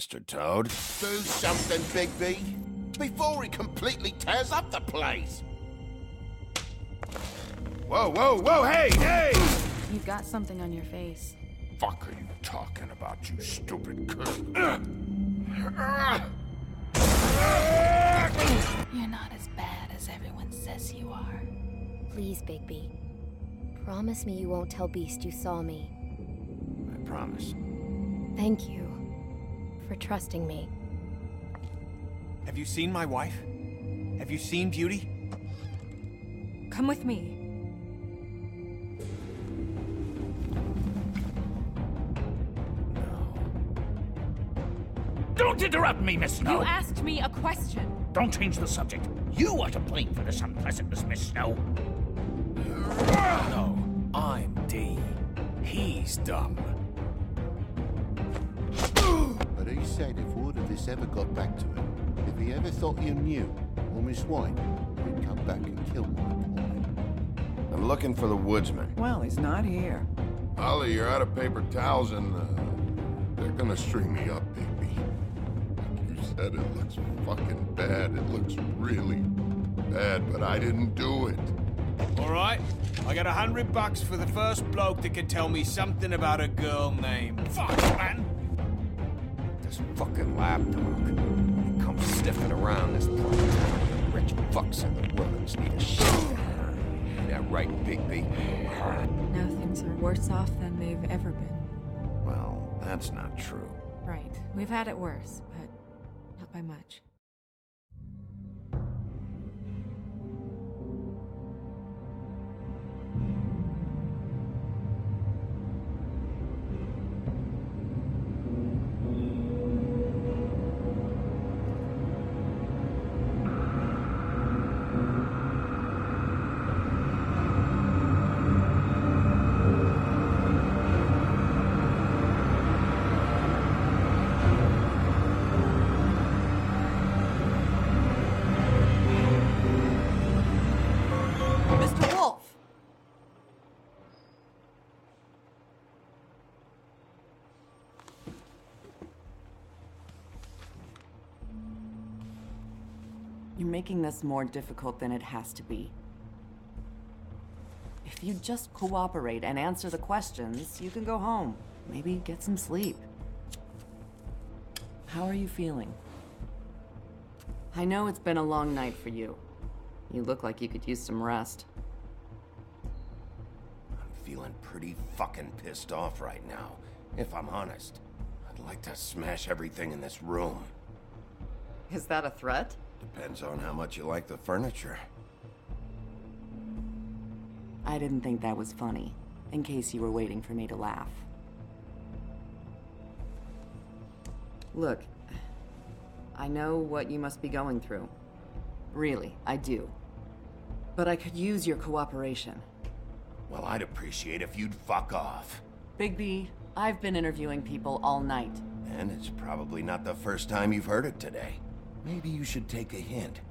Mr. Toad. Do something, Bigby, before he completely tears up the place. Whoa, whoa, whoa, hey, hey! You've got something on your face. Fuck are you talking about, you stupid cunt? You're not as bad as everyone says you are. Please, Bigby. Promise me you won't tell Beast you saw me. I promise. Thank you for trusting me. Have you seen my wife? Have you seen Beauty? Come with me. Don't interrupt me, Miss Snow! You asked me a question. Don't change the subject. You are to blame for this unpleasantness, Miss Snow. No, I'm D. He's dumb. But he said if word of this ever got back to him, if he ever thought you knew, or Miss White, he'd come back and kill my boy. I'm looking for the woodsman. Well, he's not here. Ollie, you're out of paper towels and they're gonna string me up, Bigby. Like you said, it looks fucking bad. It looks really bad, but I didn't do it. All right, I got $100 for the first bloke that can tell me something about a girl named... Fuck, man! This fucking lapdog. He comes sniffing around this place. Rich fucks in the woods need a shit. That right, Bigby? Now things are worse off than they've ever been. Well, that's not true. Right. We've had it worse, but not by much. Mr. Wolf! You're making this more difficult than it has to be. If you just cooperate and answer the questions, you can go home. Maybe get some sleep. How are you feeling? I know it's been a long night for you. You look like you could use some rest. I'm feeling pretty fucking pissed off right now, if I'm honest. I'd like to smash everything in this room. Is that a threat? Depends on how much you like the furniture. I didn't think that was funny, in case you were waiting for me to laugh. Look, I know what you must be going through. Really, I do. But I could use your cooperation. Well, I'd appreciate if you'd fuck off. Bigby, I've been interviewing people all night. And it's probably not the first time you've heard it today. Maybe you should take a hint.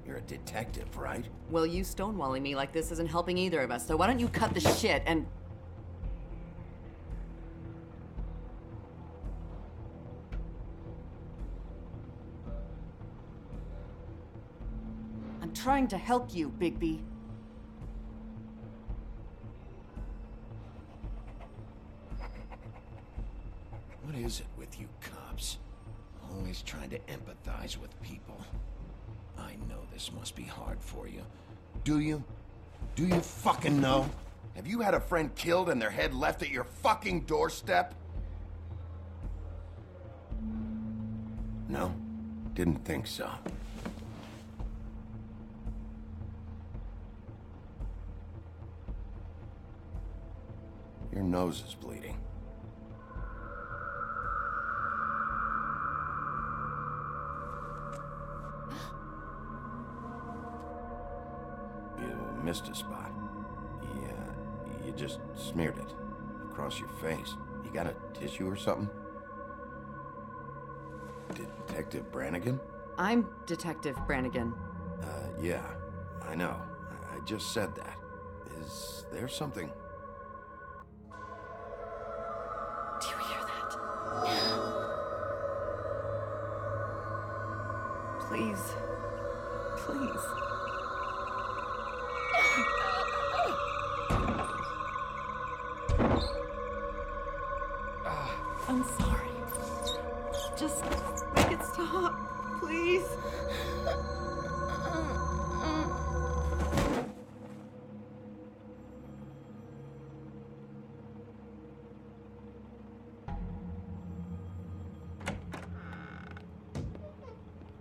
You're a detective, right? Well, you stonewalling me like this isn't helping either of us, so why don't you cut the shit and... I'm trying to help you, Bigby. What is it with you cops? Always trying to empathize with people. I know this must be hard for you. Do you? Do you fucking know? Have you had a friend killed and their head left at your fucking doorstep? No? Didn't think so. Your nose is bleeding. You missed a spot. You just smeared it across your face. You got a tissue or something? Detective Brannigan? I'm Detective Brannigan. Yeah, I know. I just said that. Is there something? Do you hear that? Please. Please. I'm sorry. Just make it stop, please.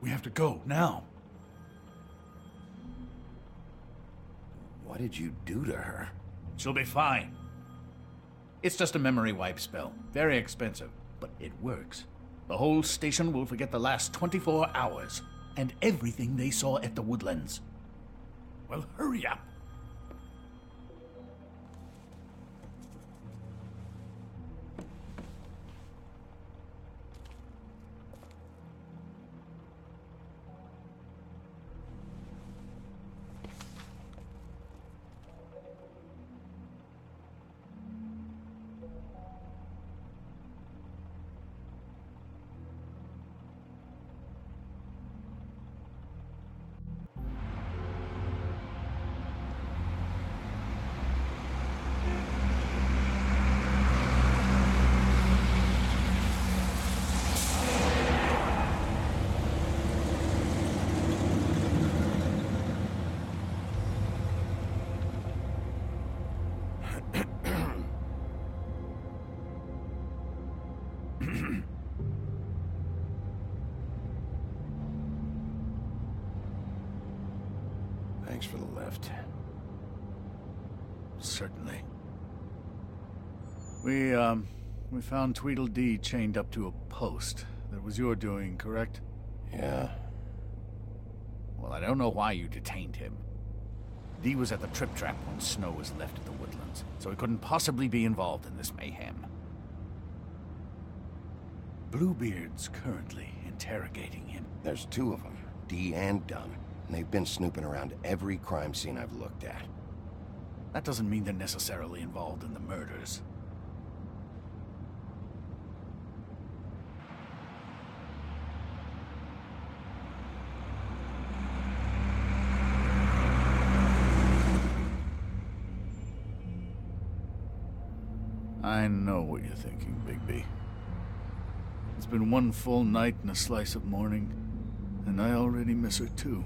We have to go, now. What did you do to her? She'll be fine. It's just a memory wipe spell. Very expensive, but it works. The whole station will forget the last 24 hours, and everything they saw at the Woodlands. Well, hurry up. Thanks for the lift. Certainly. We found Tweedledee chained up to a post. That was your doing, correct? Yeah. Well, I don't know why you detained him. Dee was at the trip trap when Snow was left at the Woodlands, so he couldn't possibly be involved in this mayhem. Bluebeard's currently interrogating him. There's two of them, Dee and Dunn. And they've been snooping around every crime scene I've looked at. That doesn't mean they're necessarily involved in the murders. I know what you're thinking, Bigby. It's been one full night and a slice of morning, and I already miss her too.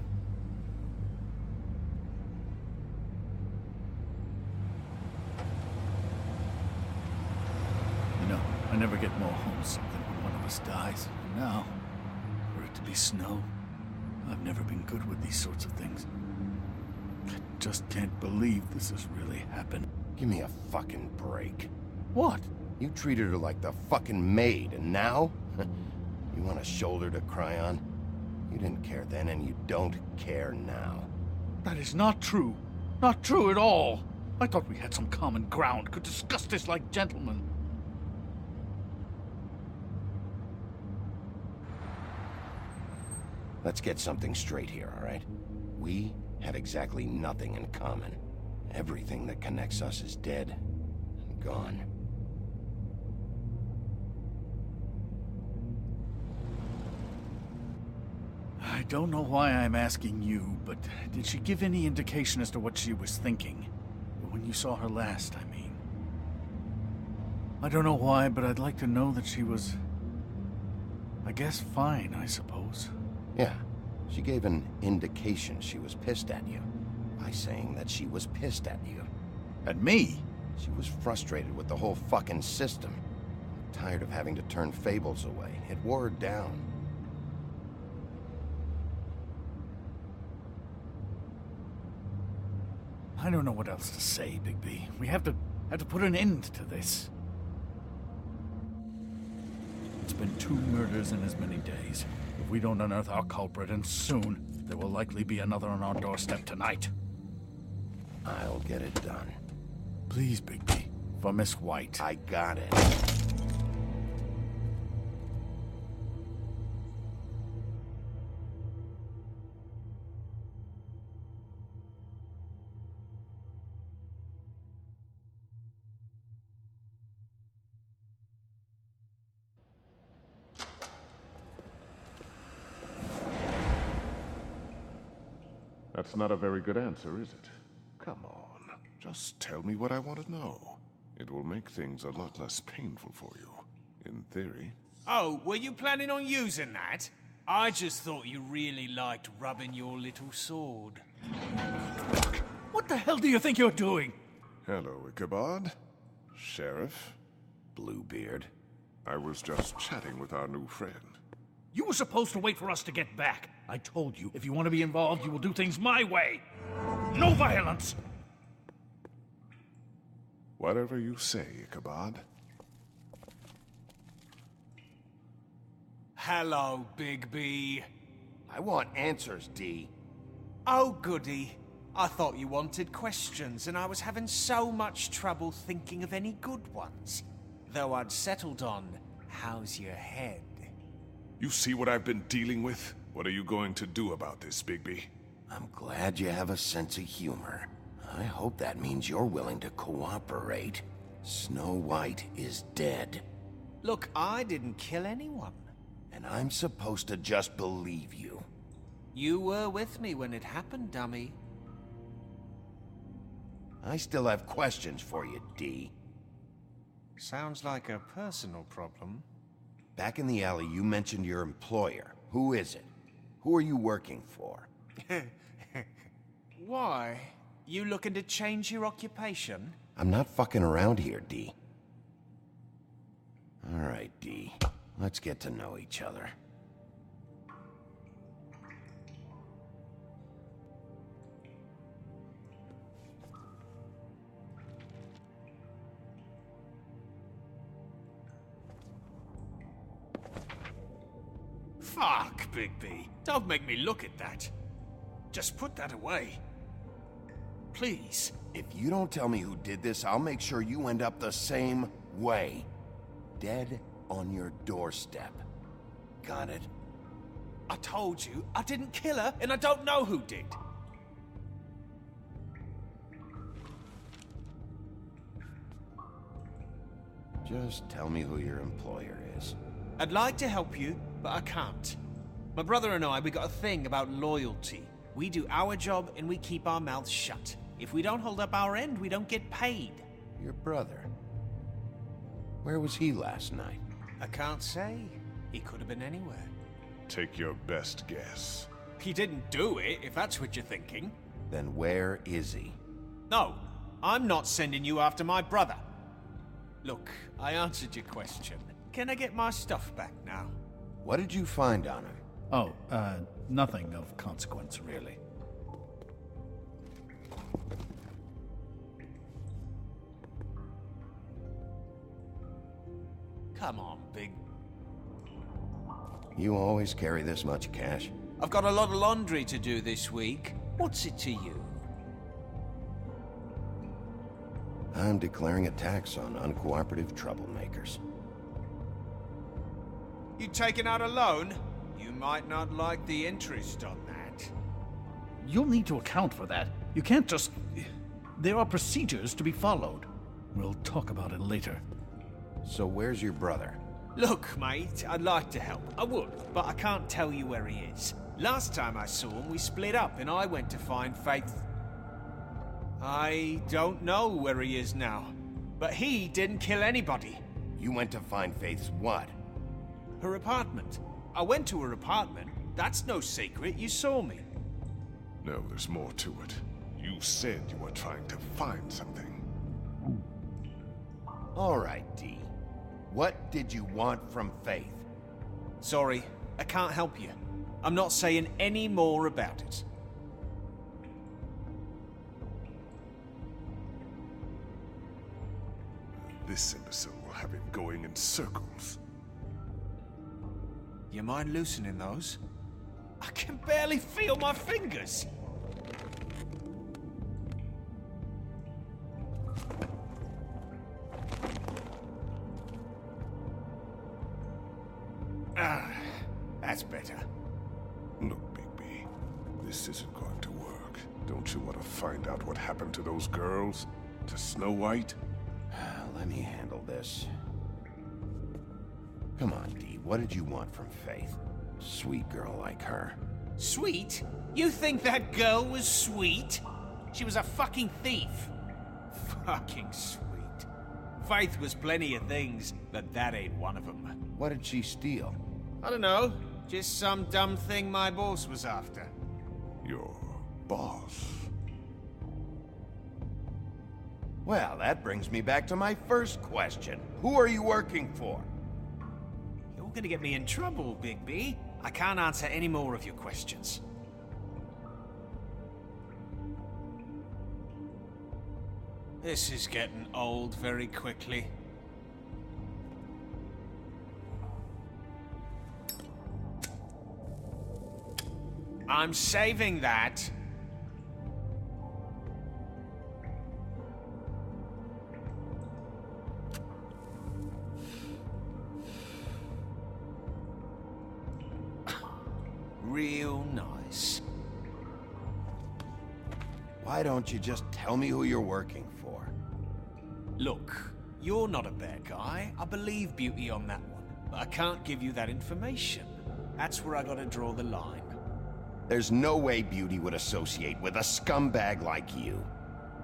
You know, I never get more homesick than when one of us dies. And now, for it to be Snow, I've never been good with these sorts of things. I just can't believe this has really happened. Give me a fucking break. What? You treated her like the fucking maid, and now? You want a shoulder to cry on? You didn't care then, and you don't care now. That is not true. Not true at all. I thought we had some common ground, could discuss this like gentlemen. Let's get something straight here, all right? We have exactly nothing in common. Everything that connects us is dead and gone. I don't know why I'm asking you, but did she give any indication as to what she was thinking? When you saw her last, I mean. I don't know why, but I'd like to know that she was... I guess fine, I suppose. Yeah, she gave an indication she was pissed at you. By saying that she was pissed at you. At me? She was frustrated with the whole fucking system. Tired of having to turn Fables away. It wore her down. I don't know what else to say, Bigby. We have to put an end to this. It's been 2 murders in as many days. If we don't unearth our culprit, and soon, there will likely be another on our doorstep tonight. I'll get it done. Please, Bigby. For Miss White. I got it. That's not a very good answer, is it? Come on, just tell me what I want to know. It will make things a lot less painful for you, in theory. Oh, were you planning on using that? I just thought you really liked rubbing your little sword. What the hell do you think you're doing? Hello, Ichabod. Sheriff. Bluebeard. I was just chatting with our new friend. You were supposed to wait for us to get back. I told you, if you want to be involved, you will do things my way. No violence! Whatever you say, Ichabod. Hello, Big B. I want answers, D. Oh, goody. I thought you wanted questions, and I was having so much trouble thinking of any good ones. Though I'd settled on, how's your head? You see what I've been dealing with? What are you going to do about this, Bigby? I'm glad you have a sense of humor. I hope that means you're willing to cooperate. Snow White is dead. Look, I didn't kill anyone. And I'm supposed to just believe you. You were with me when it happened, dummy. I still have questions for you, D. Sounds like a personal problem. Back in the alley, you mentioned your employer. Who is it? Who are you working for? Why? You looking to change your occupation? I'm not fucking around here, D. All right, D. Let's get to know each other. Fuck, Bigby. Don't make me look at that. Just put that away. Please. If you don't tell me who did this, I'll make sure you end up the same way. Dead on your doorstep. Got it? I told you, I didn't kill her, and I don't know who did. Just tell me who your employer is. I'd like to help you, but I can't. My brother and I, we got a thing about loyalty. We do our job and we keep our mouths shut. If we don't hold up our end, we don't get paid. Your brother? Where was he last night? I can't say. He could have been anywhere. Take your best guess. He didn't do it, if that's what you're thinking. Then where is he? No, I'm not sending you after my brother. Look, I answered your question. Can I get my stuff back now? What did you find on him? Oh, nothing of consequence, really. Come on, Big. You always carry this much cash? I've got a lot of laundry to do this week. What's it to you? I'm declaring a tax on uncooperative troublemakers. You taking out a loan? You might not like the interest on that. You'll need to account for that. You can't just... There are procedures to be followed. We'll talk about it later. So where's your brother? Look, mate, I'd like to help. I would, but I can't tell you where he is. Last time I saw him, we split up and I went to find Faith. I don't know where he is now, but he didn't kill anybody. You went to find Faith's what? Her apartment. I went to her apartment. That's no secret. You saw me. No, there's more to it. You said you were trying to find something. All right, D. What did you want from Faith? Sorry, I can't help you. I'm not saying any more about it. This imbecile will have him going in circles. You mind loosening those? I can barely feel my fingers. Ah, that's better. Look, Bigby, this isn't going to work. Don't you want to find out what happened to those girls? To Snow White? Let me handle this. Come on, D. What did you want from Faith? Sweet girl like her. Sweet? You think that girl was sweet? She was a fucking thief. Fucking sweet. Faith was plenty of things, but that ain't one of them. What did she steal? I don't know. Just some dumb thing my boss was after. Your boss? Well, that brings me back to my first question. Who are you working for? You're gonna get me in trouble, Bigby. I can't answer any more of your questions. This is getting old very quickly. I'm saving that. Real nice. Why don't you just tell me who you're working for? Look, you're not a bad guy. I believe Beauty on that one. But I can't give you that information. That's where I gotta draw the line. There's no way Beauty would associate with a scumbag like you.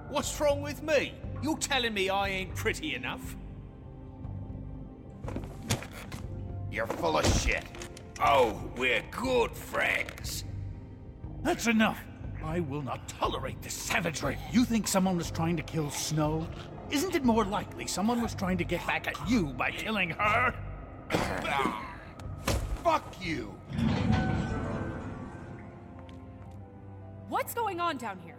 What's wrong with me? You're telling me I ain't pretty enough? You're full of shit. Oh, we're good friends. That's enough. I will not tolerate this savagery. You think someone was trying to kill Snow? Isn't it more likely someone was trying to get back at you by killing her? Fuck you! What's going on down here?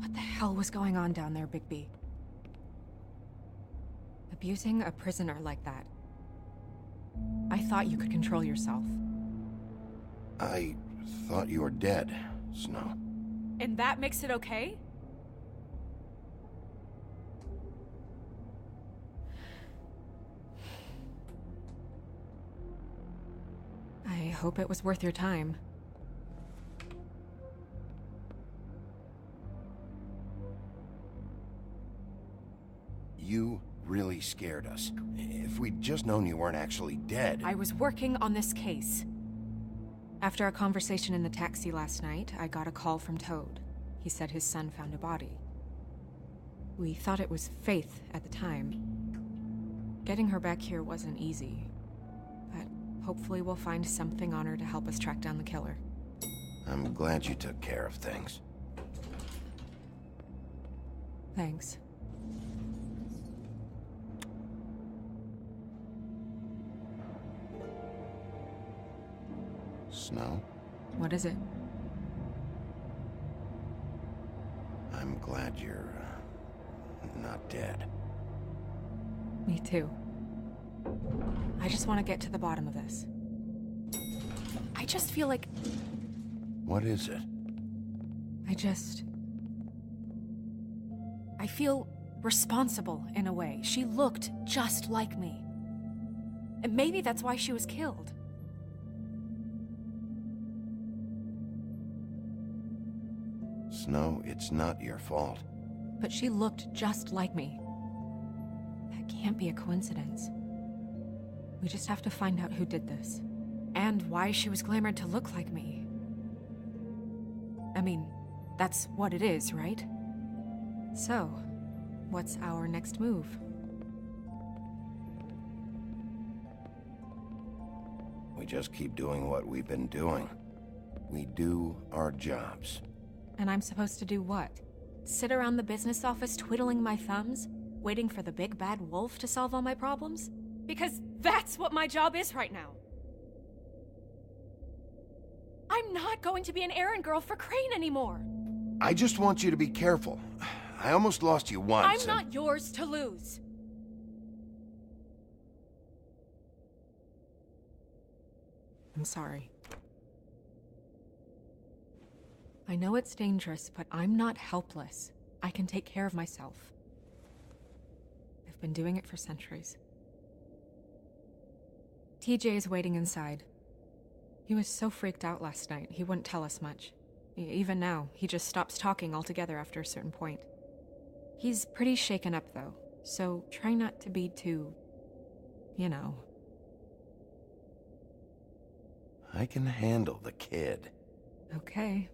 What the hell was going on down there, Bigby? Abusing a prisoner like that. I thought you could control yourself. I thought you were dead, Snow. And that makes it okay? I hope it was worth your time. You really scared us. If we'd just known you weren't actually dead... I was working on this case. After our conversation in the taxi last night, I got a call from Toad. He said his son found a body. We thought it was Faith at the time. Getting her back here wasn't easy, but hopefully we'll find something on her to help us track down the killer. I'm glad you took care of things. Thanks. Snow? What is it? I'm glad you're... not dead. Me too. I just want to get to the bottom of this. I just feel like... What is it? I feel responsible in a way. She looked just like me. And maybe that's why she was killed. Snow, it's not your fault. But she looked just like me. That can't be a coincidence. We just have to find out who did this. And why she was glamored to look like me. I mean, That's what it is, right? So, what's our next move? We just keep doing what we've been doing. We do our jobs. And I'm supposed to do what? Sit around the business office twiddling my thumbs, waiting for the big bad wolf to solve all my problems? Because that's what my job is right now. I'm not going to be an errand girl for Crane anymore. I just want you to be careful. I almost lost you once. I'm not yours to lose. I'm sorry. I know it's dangerous, but I'm not helpless. I can take care of myself. I've been doing it for centuries. TJ is waiting inside. He was so freaked out last night, he wouldn't tell us much. Even now, he just stops talking altogether after a certain point. He's pretty shaken up, though, so try not to be too... you know. I can handle the kid. Okay.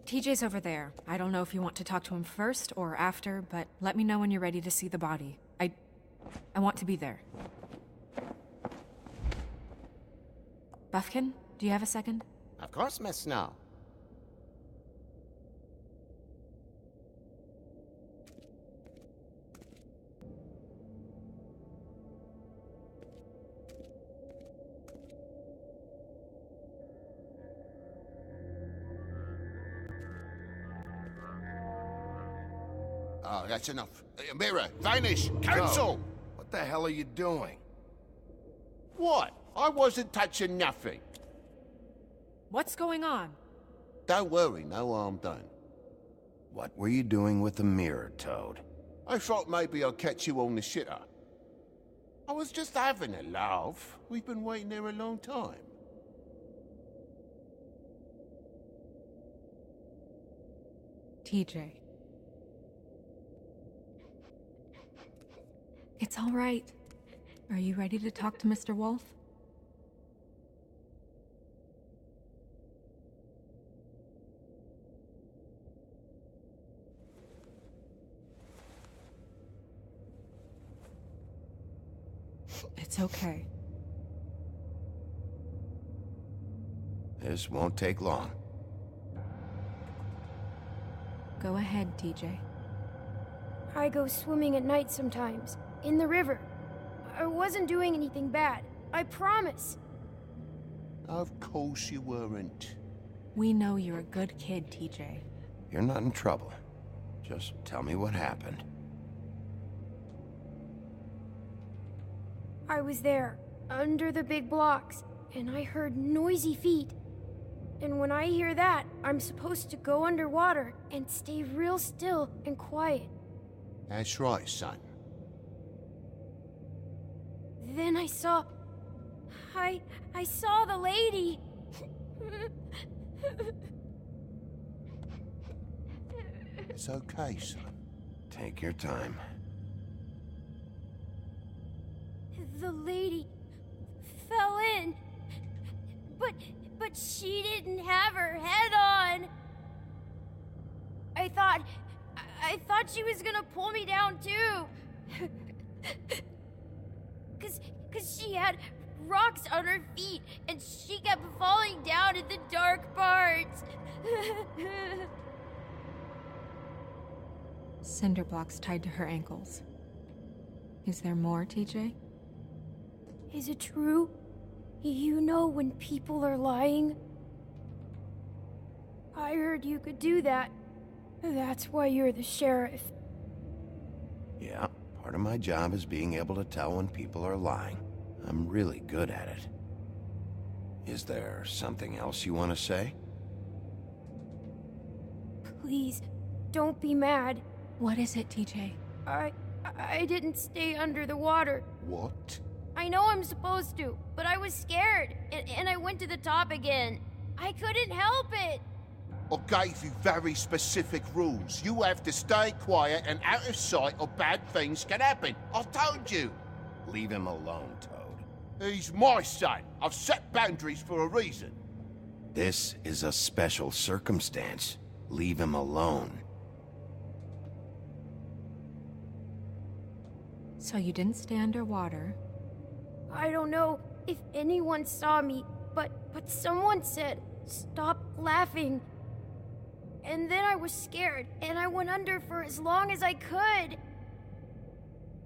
TJ's over there. I don't know if you want to talk to him first or after, but let me know when you're ready to see the body. I want to be there. Buffkin, do you have a second? Of course, Miss Snow. Oh, that's enough. Mirror, vanish, cancel! No. What the hell are you doing? What? I wasn't touching nothing. What's going on? Don't worry, no harm done. What were you doing with the mirror, Toad? I thought maybe I'd catch you on the shitter. I was just having a laugh. We've been waiting there a long time. TJ. It's all right. Are you ready to talk to Mr. Wolf? It's okay. This won't take long. Go ahead, TJ. I go swimming at night sometimes, in the river. I wasn't doing anything bad, I promise. Of course you weren't. We know you're a good kid, TJ. You're not in trouble. Just tell me what happened. I was there, under the big blocks, and I heard noisy feet. And when I hear that, I'm supposed to go underwater and stay real still and quiet. That's right, son. Then I saw the lady. It's okay, son. Take your time. The lady fell in, but she didn't have her head on. I thought she was gonna pull me down too. Cause she had rocks on her feet and she kept falling down in the dark parts. Cinder blocks tied to her ankles. Is there more, TJ? Is it true? You know when people are lying? I heard you could do that. That's why you're the sheriff. Yeah, part of my job is being able to tell when people are lying. I'm really good at it. Is there something else you want to say? Please, don't be mad. What is it, TJ? I didn't stay under the water. What? I know I'm supposed to, but I was scared, and I went to the top again. I couldn't help it. I gave you very specific rules. You have to stay quiet and out of sight or bad things can happen. I told you. Leave him alone, Toad. He's my son. I've set boundaries for a reason. This is a special circumstance. Leave him alone. So you didn't stay underwater. I don't know if anyone saw me, but someone said, "Stop laughing." And then I was scared, and I went under for as long as I could.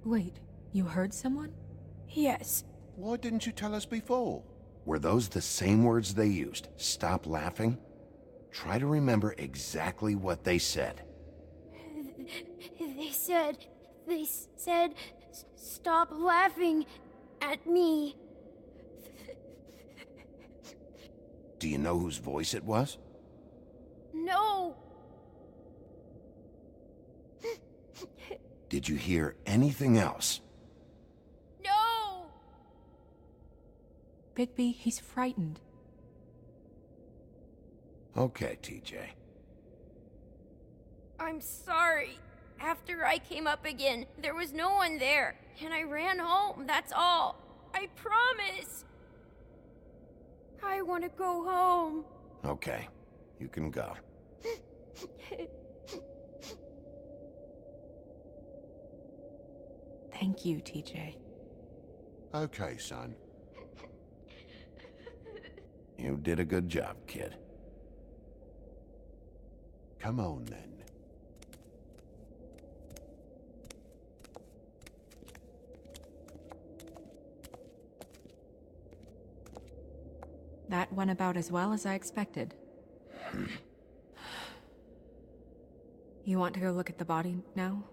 Wait, you heard someone? Yes. Why didn't you tell us before? Were those the same words they used? Stop laughing? Try to remember exactly what they said. They said, "Stop laughing at me." Do you know whose voice it was? No. Did you hear anything else? No. Bigby, he's frightened. Okay, TJ. I'm sorry. After I came up again, there was no one there, and I ran home, that's all. I promise. I want to go home. Okay, you can go. Thank you, TJ. Okay, son. You did a good job, kid. Come on, then. That went about as well as I expected. You want to go look at the body now?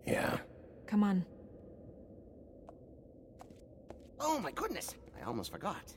Yeah. Come on. Oh my goodness, I almost forgot.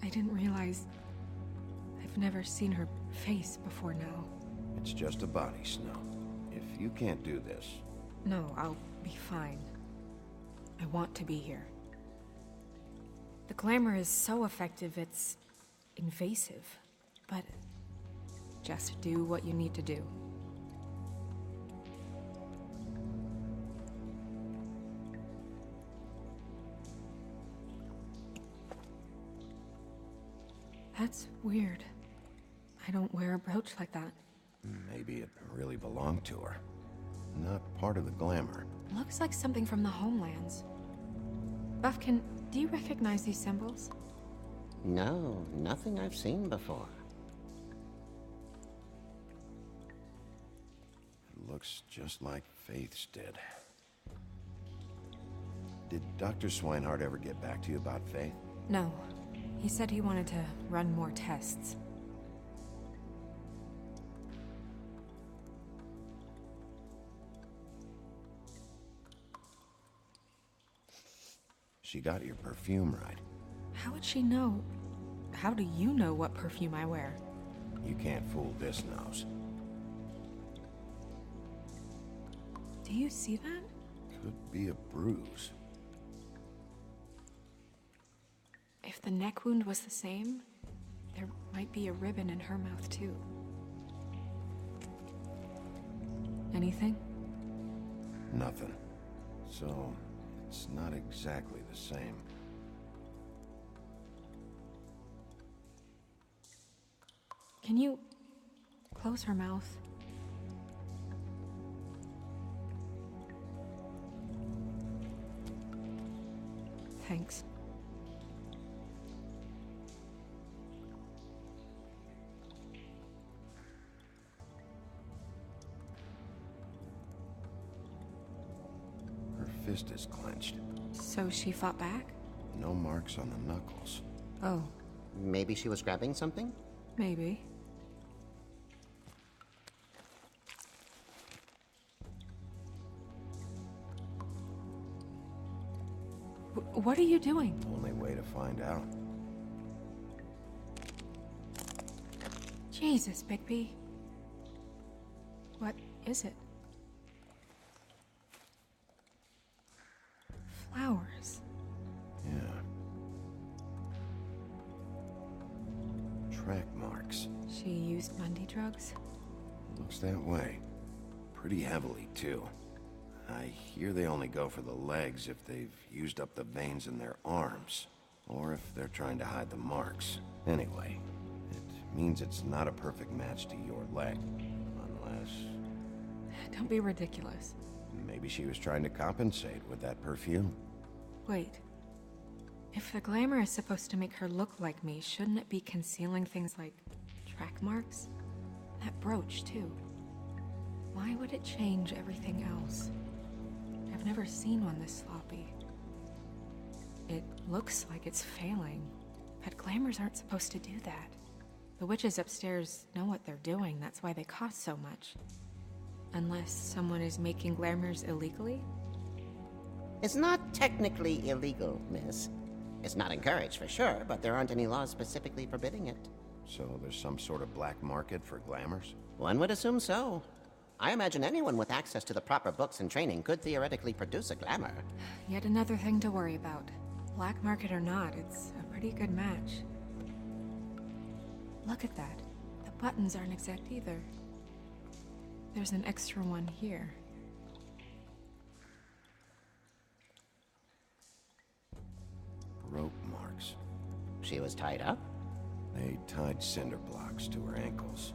I didn't realize... I've never seen her face before now. It's just a body, Snow. If you can't do this... No, I'll be fine. I want to be here. The glamour is so effective, it's invasive. But just do what you need to do. That's weird. I don't wear a brooch like that. Maybe it really belonged to her. Not part of the glamour. Looks like something from the homelands. Buffkin, do you recognize these symbols? No, nothing I've seen before. It looks just like Faith's did. Did Dr. Swinehart ever get back to you about Faith? No. He said he wanted to run more tests. She got your perfume right. How would she know? How do you know what perfume I wear? You can't fool this nose. Do you see that? Could be a bruise. If the neck wound was the same, there might be a ribbon in her mouth too. Anything? Nothing. So, it's not exactly the same. Can you close her mouth? Thanks. Her fist is clenched. So she fought back? No marks on the knuckles. Oh. Maybe she was grabbing something? Maybe. What are you doing? Only way to find out. Jesus, Bigby. What is it? Flowers. Yeah. Track marks. She used Mundy drugs? Looks that way. Pretty heavily, too. I hear they only go for the legs if they've used up the veins in their arms, or if they're trying to hide the marks. Anyway, it means it's not a perfect match to your leg, unless... Don't be ridiculous. Maybe she was trying to compensate with that perfume. Wait. If the glamour is supposed to make her look like me, shouldn't it be concealing things like track marks? That brooch, too. Why would it change everything else? I've never seen one this sloppy. It looks like it's failing, but glamours aren't supposed to do that. The witches upstairs know what they're doing, that's why they cost so much. Unless someone is making glamours illegally? It's not technically illegal, miss. It's not encouraged for sure, but there aren't any laws specifically forbidding it. So there's some sort of black market for glamours? One would assume so. I imagine anyone with access to the proper books and training could theoretically produce a glamour. Yet another thing to worry about. Black market or not, it's a pretty good match. Look at that. The buttons aren't exact either. There's an extra one here. Rope marks. She was tied up? They tied cinder blocks to her ankles,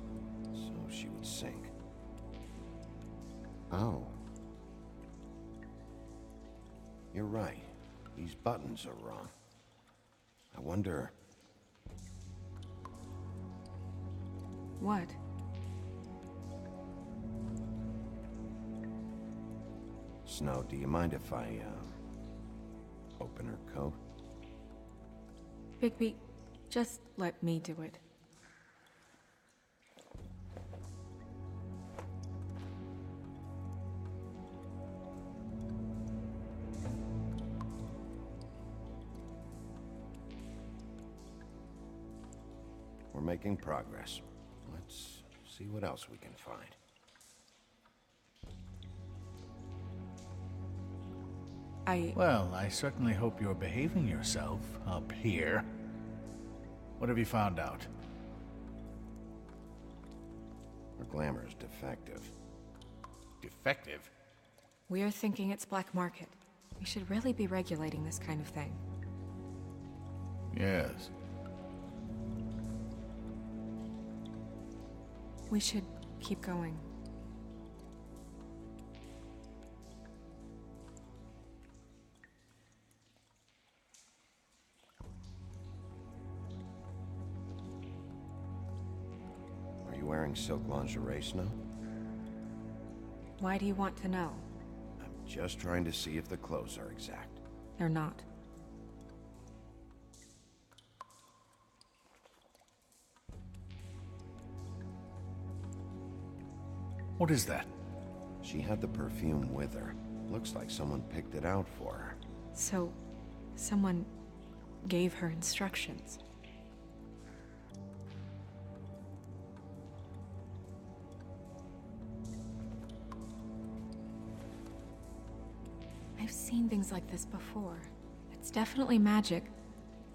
so she would sink. Oh. You're right. These buttons are wrong. I wonder... What? Snow, do you mind if I, open her coat? Bigby, just let me do it. We're making progress. Let's see what else we can find. Well, I certainly hope you're behaving yourself up here. What have you found out? Her glamour is defective. Defective? We're thinking it's black market. We should really be regulating this kind of thing. Yes. We should keep going. Are you wearing silk lingerie, Snow? Why do you want to know? I'm just trying to see if the clothes are exact. They're not. What is that? She had the perfume with her. Looks like someone picked it out for her. So, someone gave her instructions. I've seen things like this before. It's definitely magic,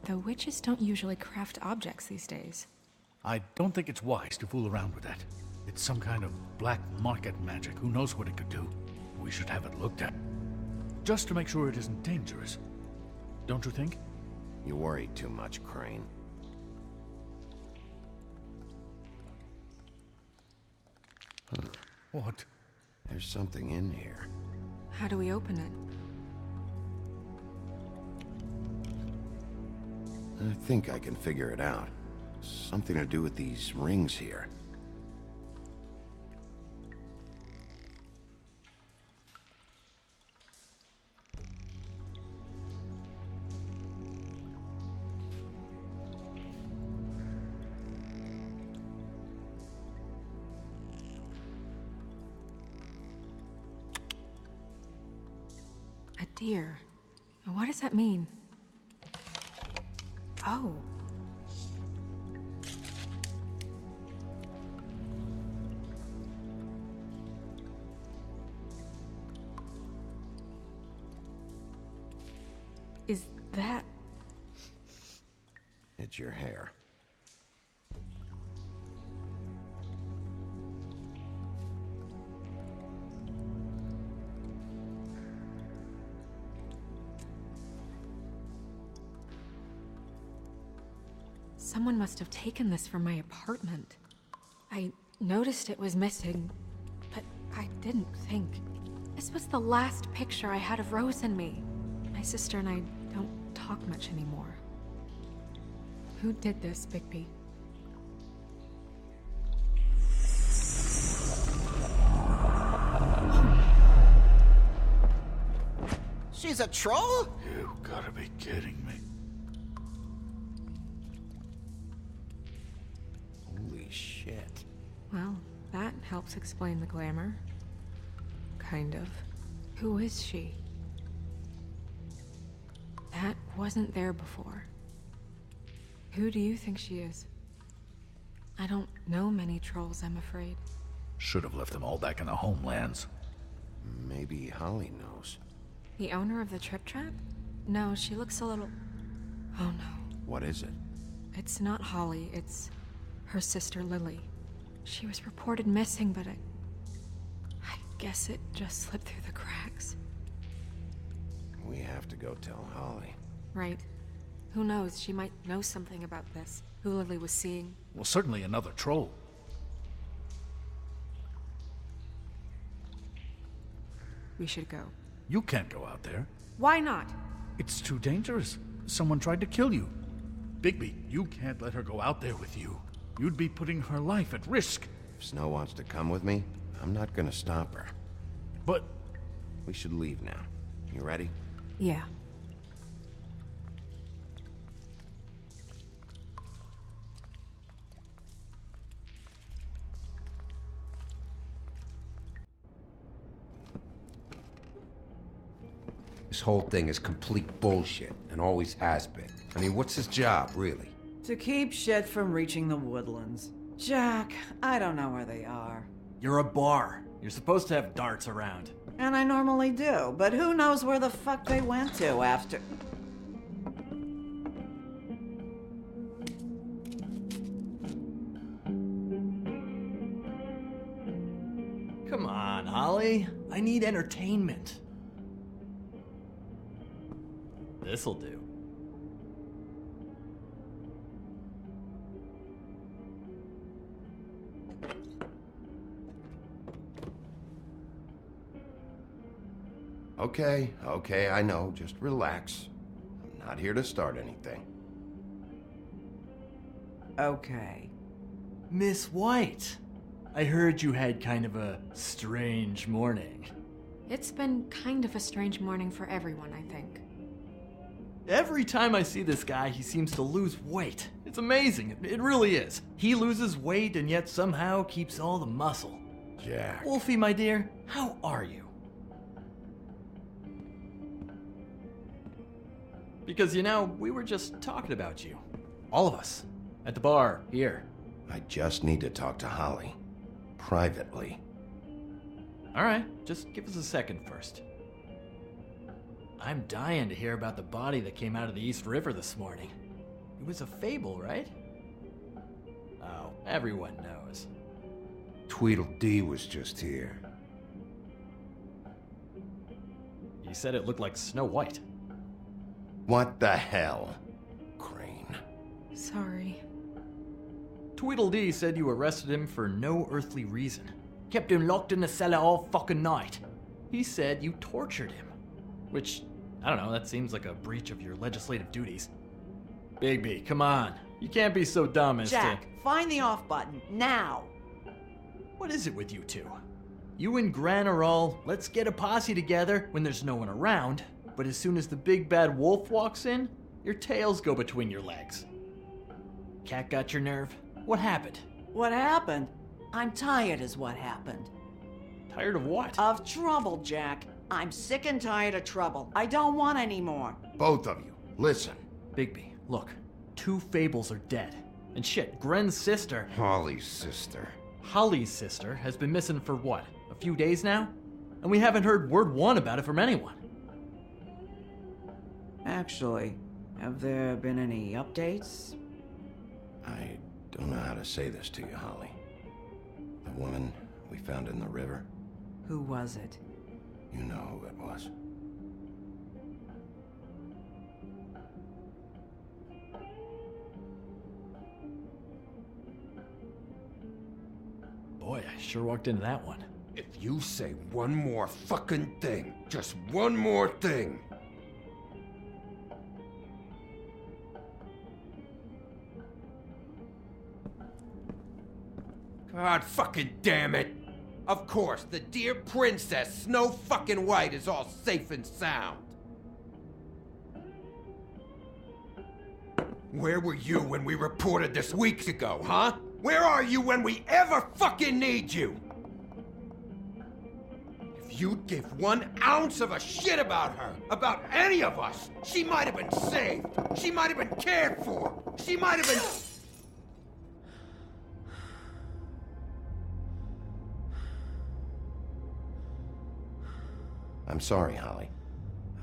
though witches don't usually craft objects these days. I don't think it's wise to fool around with that. It's some kind of black market magic. Who knows what it could do? We should have it looked at. Just to make sure it isn't dangerous. Don't you think? You worry too much, Crane. What? There's something in here. How do we open it? I think I can figure it out. Something to do with these rings here. A deer. What does that mean? Oh. Is that... It's your hair. Someone must have taken this from my apartment. I noticed it was missing, but I didn't think. This was the last picture I had of Rose and me. My sister and I don't talk much anymore. Who did this, Bigby? She's a troll? You gotta be kidding me. Holy shit. Well, that helps explain the glamour. Kind of. Who is she? That wasn't there before. Who do you think she is? I don't know many trolls, I'm afraid. Should have left them all back in the homelands. Maybe Holly knows. The owner of the Trip Trap? No, she looks a little... Oh no. What is it? It's not Holly, it's her sister Lily. She was reported missing, but I guess it just slipped through the cracks. We have to go tell Holly. Right. Who knows, she might know something about this. Who Lily was seeing. Well, certainly another troll. We should go. You can't go out there. Why not? It's too dangerous. Someone tried to kill you. Bigby, you can't let her go out there with you. You'd be putting her life at risk. If Snow wants to come with me, I'm not gonna stop her. But... We should leave now. You ready? Yeah. This whole thing is complete bullshit, and always has been. I mean, what's his job, really? To keep shit from reaching the woodlands. Jack, I don't know where they are. You're a bar. You're supposed to have darts around. And I normally do, but who knows where the fuck they went to after... Come on, Holly. I need entertainment. This'll do. Okay, I know. Just relax. I'm not here to start anything. Okay. Miss White, I heard you had kind of a strange morning. It's been kind of a strange morning for everyone, I think. Every time I see this guy, he seems to lose weight. It's amazing. It really is. He loses weight and yet somehow keeps all the muscle. Jack. Wolfie, my dear, how are you? Because, you know, we were just talking about you. All of us. At the bar, here. I just need to talk to Holly. Privately. Alright, just give us a second first. I'm dying to hear about the body that came out of the East River this morning. It was a fable, right? Oh, everyone knows. Tweedledee was just here. You said it looked like Snow White. What the hell? Crane. Sorry. Tweedledee said you arrested him for no earthly reason. Kept him locked in the cellar all fucking night. He said you tortured him. Which, I don't know, that seems like a breach of your legislative duties. Bigby, come on. You can't be so dumb as Jack, find the off button, now! What is it with you two? You and Gran are all, let's get a posse together when there's no one around, but as soon as the big bad wolf walks in, your tails go between your legs. Cat got your nerve? What happened? What happened? I'm tired is what happened. Tired of what? Of trouble, Jack. I'm sick and tired of trouble. I don't want any more. Both of you, listen. Bigby, look. 2 fables are dead. And shit, Gren's sister... Holly's sister. Holly's sister has been missing for what, a few days now? And we haven't heard word one about it from anyone. Actually, have there been any updates? I don't know how to say this to you, Holly. The woman we found in the river. Who was it? You know who it was. Boy, I sure walked into that one. If you say one more fucking thing, just one more thing. God fucking damn it! Of course, the dear princess, Snow fucking White, is all safe and sound. Where were you when we reported this weeks ago, huh? Where are you when we ever fucking need you? If you'd give 1 ounce of a shit about her, about any of us, she might have been saved. She might have been cared for. She might have been... I'm sorry, Holly.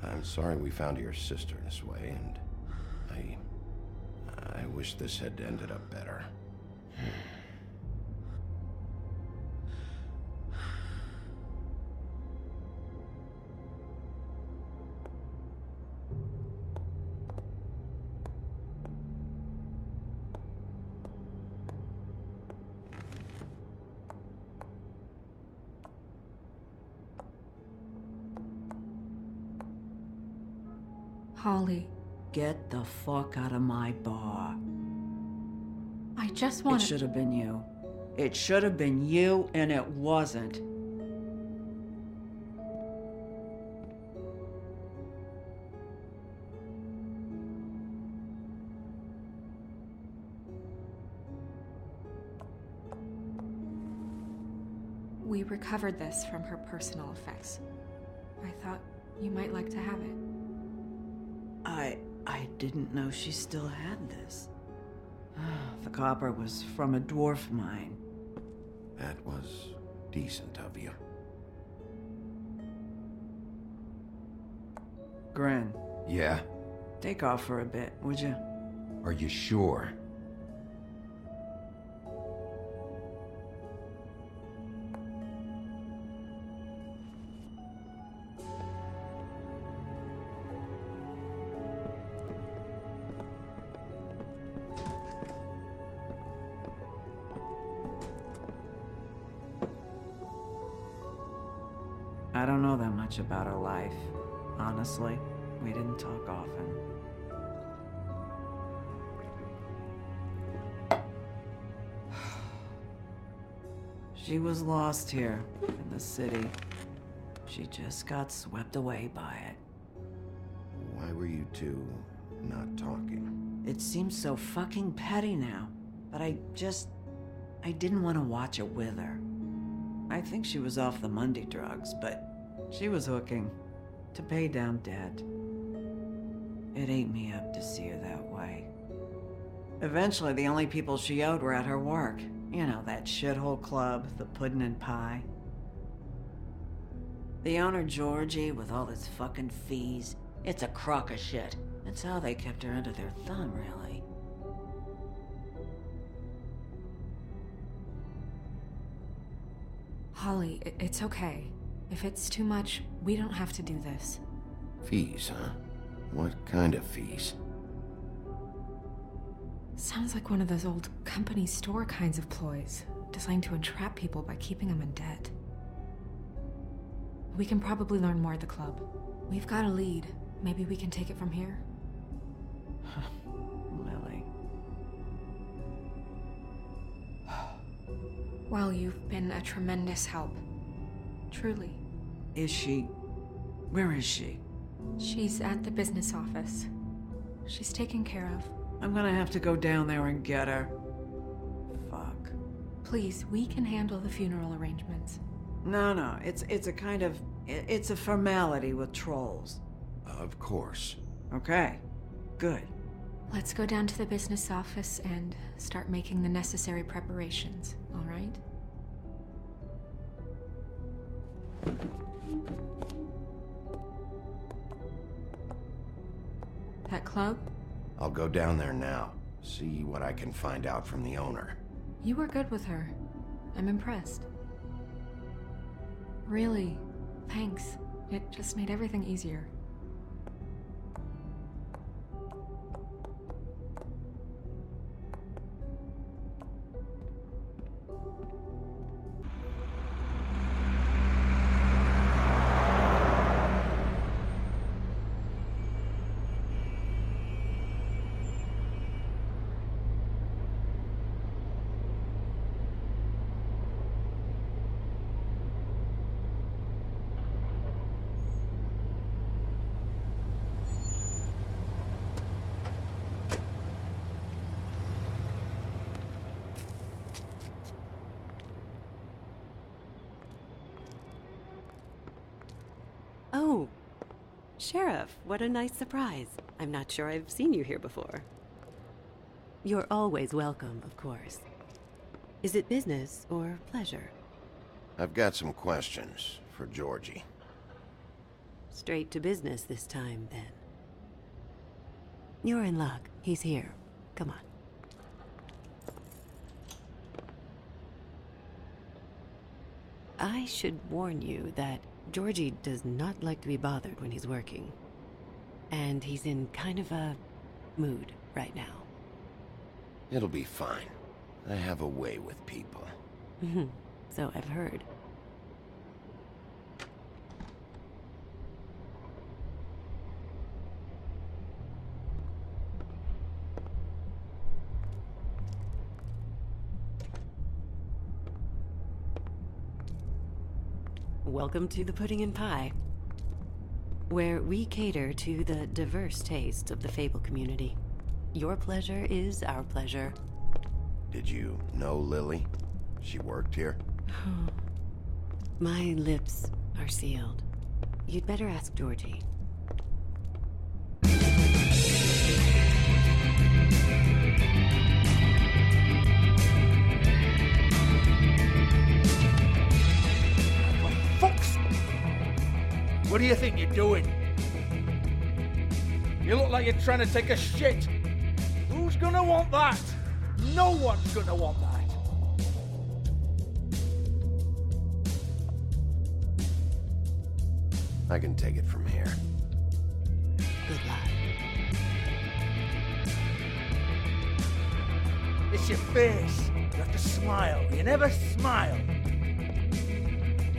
I'm sorry we found your sister this way, and I wish this had ended up better. Holly, Get the fuck out of my bar. I just want It should have been you. It should have been you, and it wasn't. We recovered this from her personal effects. I thought you might like to have it. I didn't know she still had this. The copper was from a dwarf mine. That was decent of you. Gren. Yeah? Take off for a bit, would you? Are you sure? I don't know that much about her life. Honestly, we didn't talk often. She was lost here in the city. She just got swept away by it. Why were you two not talking? It seems so fucking petty now, but I didn't want to watch it with her. I think she was off the Monday drugs, but she was hooking to pay down debt. It ate me up to see her that way. Eventually, the only people she owed were at her work. You know, that shithole club, the Puddin' and Pie. The owner, Georgie, with all his fucking fees, it's a crock of shit. That's how they kept her under their thumb, really. Holly, it's okay. If it's too much, we don't have to do this. Fees, huh? What kind of fees? Sounds like one of those old company store kinds of ploys. designed to entrap people by keeping them in debt. We can probably learn more at the club. We've got a lead. Maybe we can take it from here? Lily. Well, you've been a tremendous help. Truly. Is she... Where is she? She's at the business office. She's taken care of. I'm gonna have to go down there and get her. Fuck. Please, we can handle the funeral arrangements. No, it's a kind of... It's a formality with trolls. Of course. Okay, good. Let's go down to the business office and start making the necessary preparations, all right? That club? I'll go down there now. See what I can find out from the owner. You were good with her. I'm impressed. Really, thanks. It just made everything easier. Oh, Sheriff, what a nice surprise. I'm not sure I've seen you here before. You're always welcome, of course. Is it business or pleasure? I've got some questions for Georgie. Straight to business this time, then. You're in luck. He's here. Come on. I should warn you that Georgie does not like to be bothered when he's working. And he's in kind of a mood right now. It'll be fine. I have a way with people. So I've heard. Welcome to the Pudding and Pie, where we cater to the diverse tastes of the Fable community. Your pleasure is our pleasure. Did you know Lily? She worked here? My lips are sealed. You'd better ask Georgie. What do you think you're doing? You look like you're trying to take a shit. Who's gonna want that? No one's gonna want that. I can take it from here. Good luck. It's your face. You have to smile. You never smile.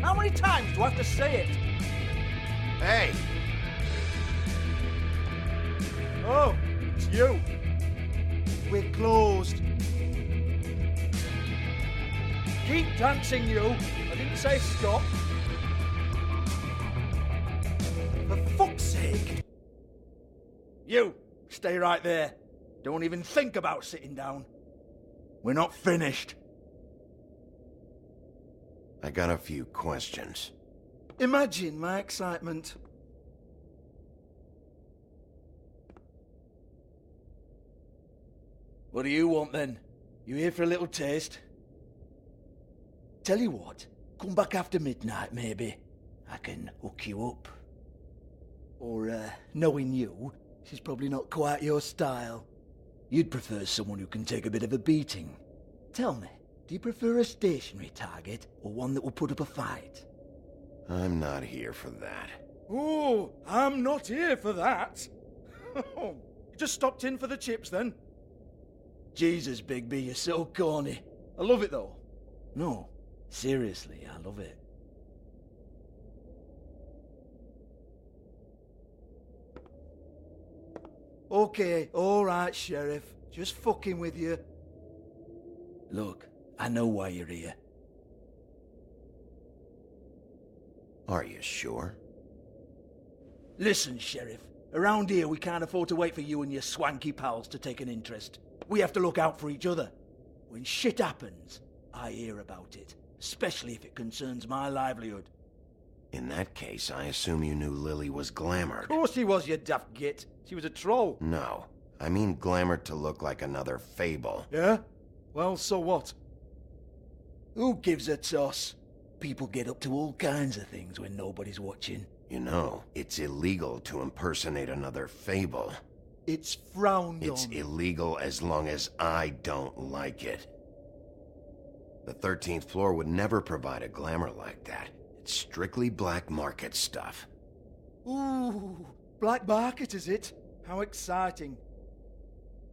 How many times do I have to say it? Hey! Oh, it's you. We're closed. Keep dancing, you. I didn't say stop. For fuck's sake. You, stay right there. Don't even think about sitting down. We're not finished. I got a few questions. Imagine my excitement. What do you want then? You here for a little taste? Tell you what, come back after midnight maybe. I can hook you up. Or, knowing you, she's probably not quite your style. You'd prefer someone who can take a bit of a beating. Tell me, do you prefer a stationary target or one that will put up a fight? I'm not here for that. Oh, I'm not here for that. You just stopped in for the chips then? Jesus, Bigby, you're so corny. I love it though. No, seriously, I love it. Okay, alright, Sheriff. Just fucking with you. Look, I know why you're here. Are you sure? Listen, Sheriff. Around here, we can't afford to wait for you and your swanky pals to take an interest. We have to look out for each other. When shit happens, I hear about it. Especially if it concerns my livelihood. In that case, I assume you knew Lily was glamored. Of course she was, you daft git. She was a troll. No, I mean glamored to look like another fable. Yeah? Well, so what? Who gives a toss? People get up to all kinds of things when nobody's watching. You know, it's illegal to impersonate another fable. It's frowned It's on. illegal as long as I don't like it. The 13th floor would never provide a glamour like that. It's strictly black market stuff. Ooh, black market is it? How exciting.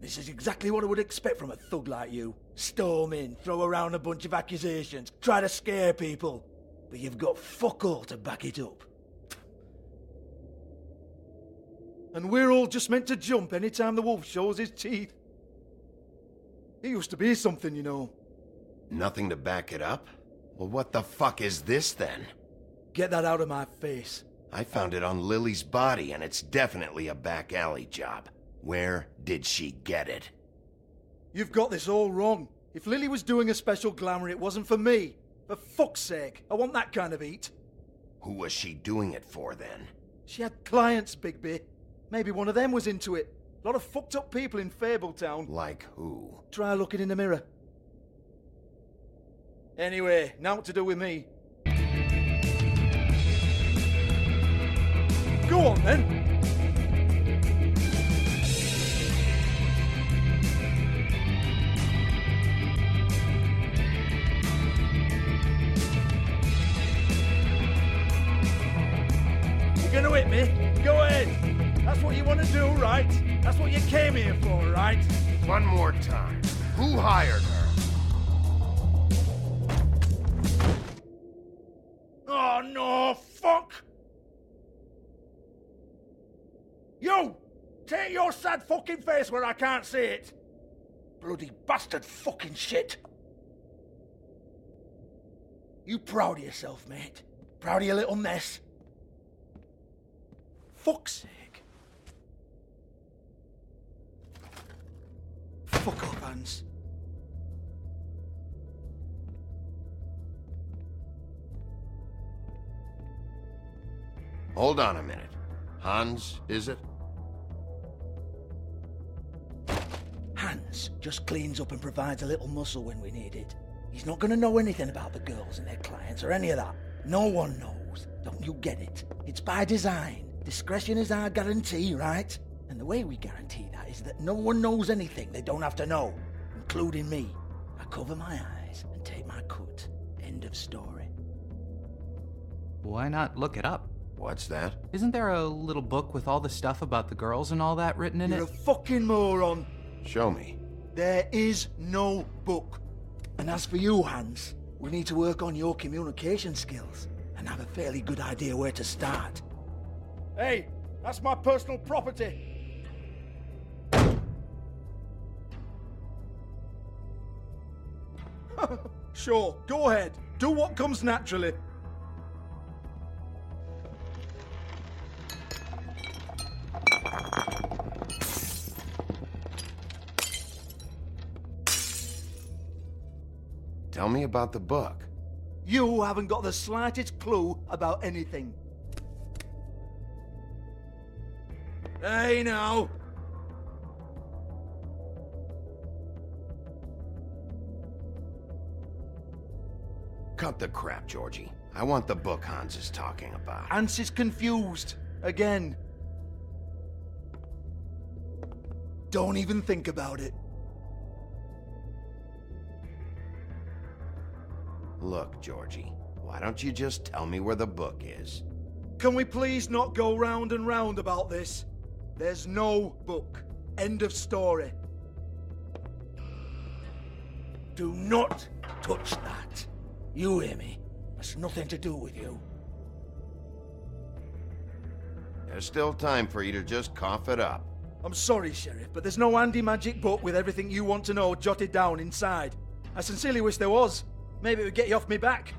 This is exactly what I would expect from a thug like you. Storm in, throw around a bunch of accusations, try to scare people. But you've got fuck all to back it up. And we're all just meant to jump any time the wolf shows his teeth. He used to be something, you know. Nothing to back it up? Well, what the fuck is this then? Get that out of my face. I found it on Lily's body, and it's definitely a back alley job. Where did she get it? You've got this all wrong. If Lily was doing a special glamour, it wasn't for me. For fuck's sake, I want that kind of eat. Who was she doing it for, then? She had clients, Bigby. Maybe one of them was into it. A lot of fucked up people in Fabletown. Like who? Try looking in the mirror. Anyway, now what to do with me? Go on, then. You're gonna hit me? Go ahead. That's what you want to do, right? That's what you came here for, right? One more time. Who hired her? Oh, no, fuck! You! Take your sad fucking face where I can't see it! Bloody bastard fucking shit! You proud of yourself, mate? Proud of your little mess? Fuck's sake. Fuck up, Hans. Hold on a minute. Hans, is it? Hans just cleans up and provides a little muscle when we need it. He's not gonna know anything about the girls and their clients or any of that. No one knows. Don't you get it? It's by design. Discretion is our guarantee, right? And the way we guarantee that is that no one knows anything they don't have to know, including me. I cover my eyes and take my cut. End of story. Why not look it up? What's that? Isn't there a little book with all the stuff about the girls and all that written in You're it? a fucking moron. Show me. There is no book. And as for you, Hans, we need to work on your communication skills and have a fairly good idea where to start. Hey, that's my personal property. Sure, go ahead. Do what comes naturally. Tell me about the book. You haven't got the slightest clue about anything. Hey, now. Cut the crap, Georgie. I want the book Hans is talking about. Hans is confused. Again. Don't even think about it. Look, Georgie, why don't you just tell me where the book is? Can we please not go round and round about this? There's no book. End of story. Do not touch that. You hear me? That's nothing to do with you. There's still time for you to just cough it up. I'm sorry, Sheriff, but there's no handy magic book with everything you want to know jotted down inside. I sincerely wish there was. Maybe it would get you off me back.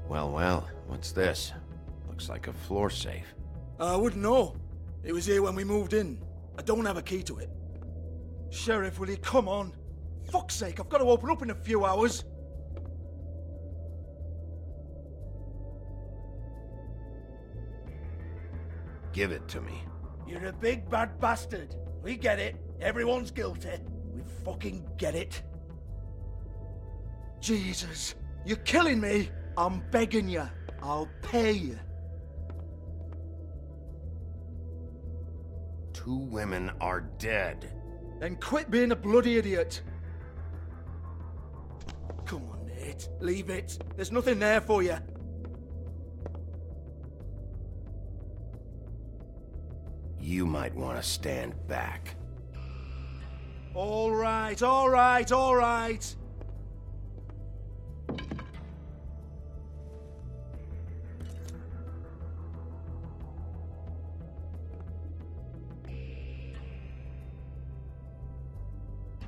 Well, what's this? Looks like a floor safe. I wouldn't know. It was here when we moved in. I don't have a key to it. Sheriff, will you come on? Fuck's sake, I've got to open up in a few hours. Give it to me. You're a big bad bastard. We get it. Everyone's guilty. We fucking get it. Jesus, you're killing me. I'm begging you. I'll pay you. 2 women are dead. Then quit being a bloody idiot. Come on, Nate. Leave it. There's nothing there for you. You might want to stand back. All right, all right, all right.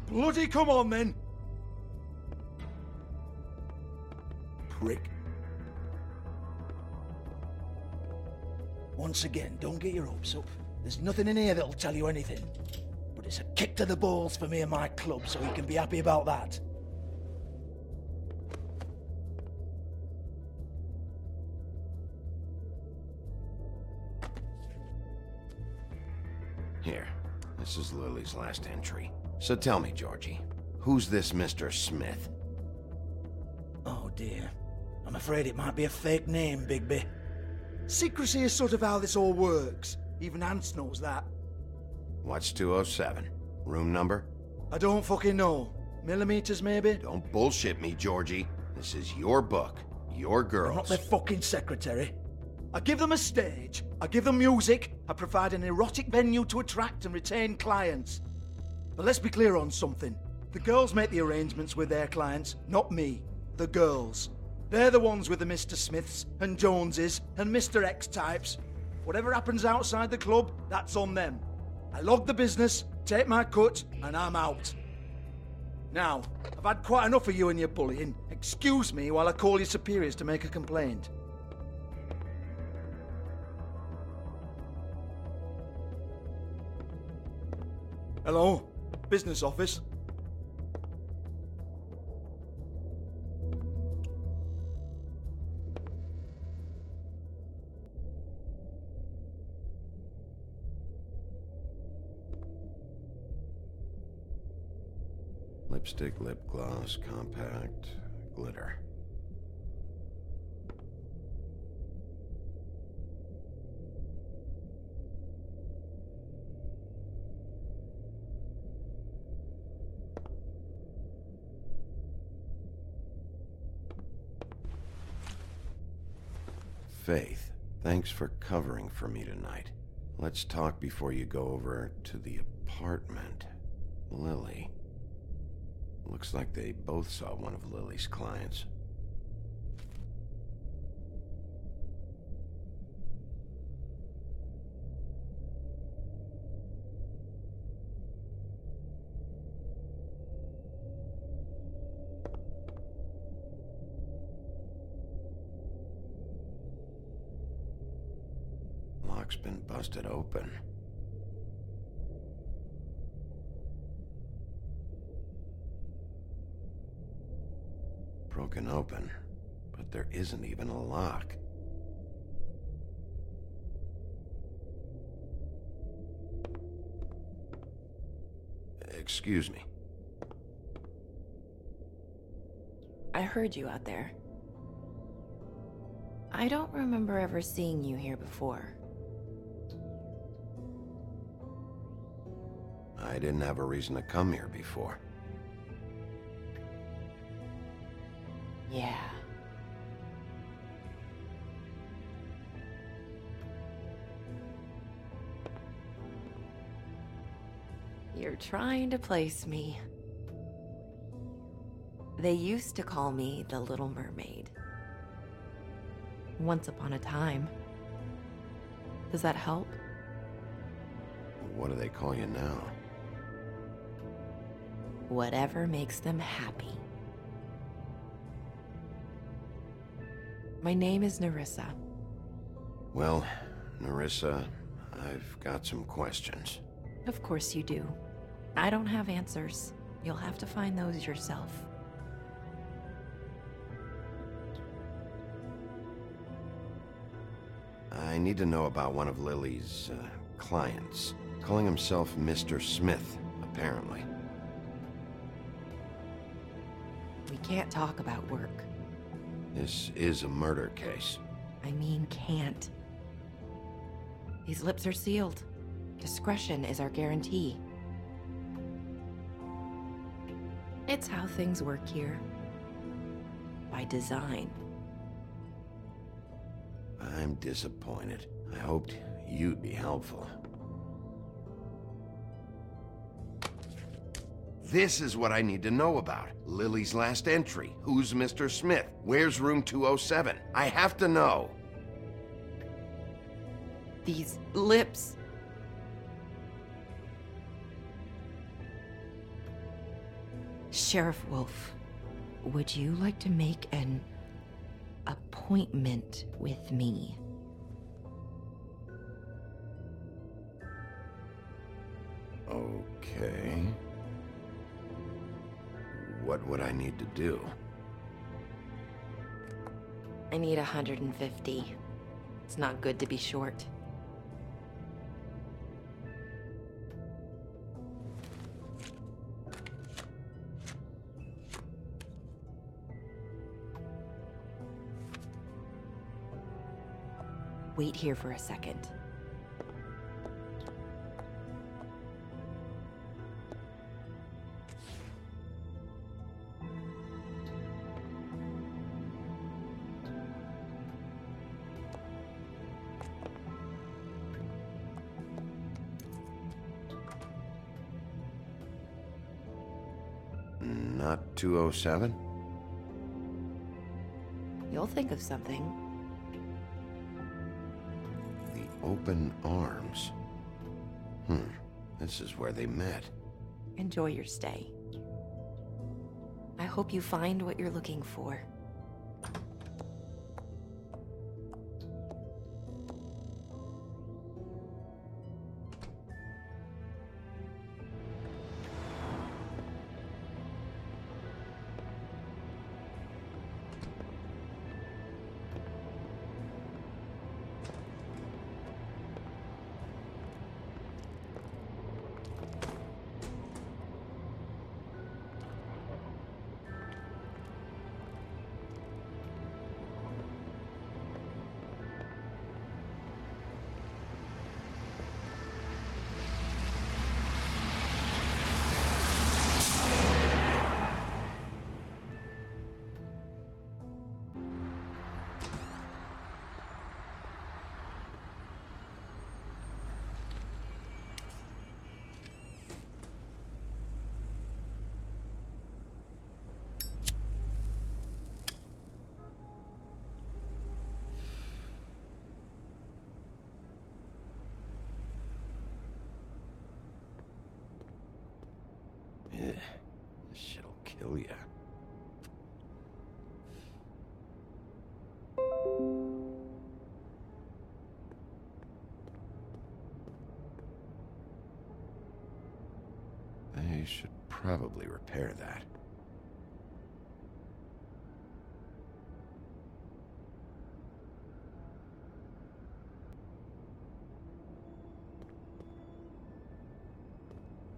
Bloody come on, then. Prick. Once again, don't get your hopes up. There's nothing in here that'll tell you anything. But it's a kick to the balls for me and my club, so you can be happy about that. Here, this is Lily's last entry. So tell me, Georgie, who's this Mr. Smith? Oh dear. I'm afraid it might be a fake name, Bigby. Secrecy is sort of how this all works. Even Hans knows that. What's 207? Room number? I don't fucking know. Millimeters, maybe? Don't bullshit me, Georgie. This is your book. Your girls. I'm not their fucking secretary. I give them a stage. I give them music. I provide an erotic venue to attract and retain clients. But let's be clear on something. The girls make the arrangements with their clients, not me. The girls. They're the ones with the Mr. Smiths and Joneses and Mr. X types. Whatever happens outside the club, that's on them. I log the business, take my cut, and I'm out. Now, I've had quite enough of you and your bullying. Excuse me while I call your superiors to make a complaint. Hello? Business office? Lipstick, lip gloss, compact, glitter. Faith, thanks for covering for me tonight. Let's talk before you go over to the apartment. Lily. Looks like they both saw one of Lily's clients. Lock's been busted open. Broken open, but there isn't even a lock. Excuse me. I heard you out there. I don't remember ever seeing you here before. I didn't have a reason to come here before. Yeah. You're trying to place me. They used to call me the Little Mermaid. Once upon a time. Does that help? What do they call you now? Whatever makes them happy. My name is Nerissa. Well, Nerissa, I've got some questions. Of course you do. I don't have answers. You'll have to find those yourself. I need to know about one of Lily's clients. Calling himself Mr. Smith, apparently. We can't talk about work. This is a murder case. I mean, can't. These lips are sealed. Discretion is our guarantee. It's how things work here. By design. I'm disappointed. I hoped you'd be helpful. This is what I need to know about. Lily's last entry. Who's Mr. Smith? Where's room 207? I have to know. These lips. Sheriff Wolf, would you like to make an appointment with me? Okay. What would I need to do? I need 150. It's not good to be short. Wait here for a second. Not 207? You'll think of something. The open arms. This is where they met. Enjoy your stay. I hope you find what you're looking for. This shit'll kill ya. They should probably repair that.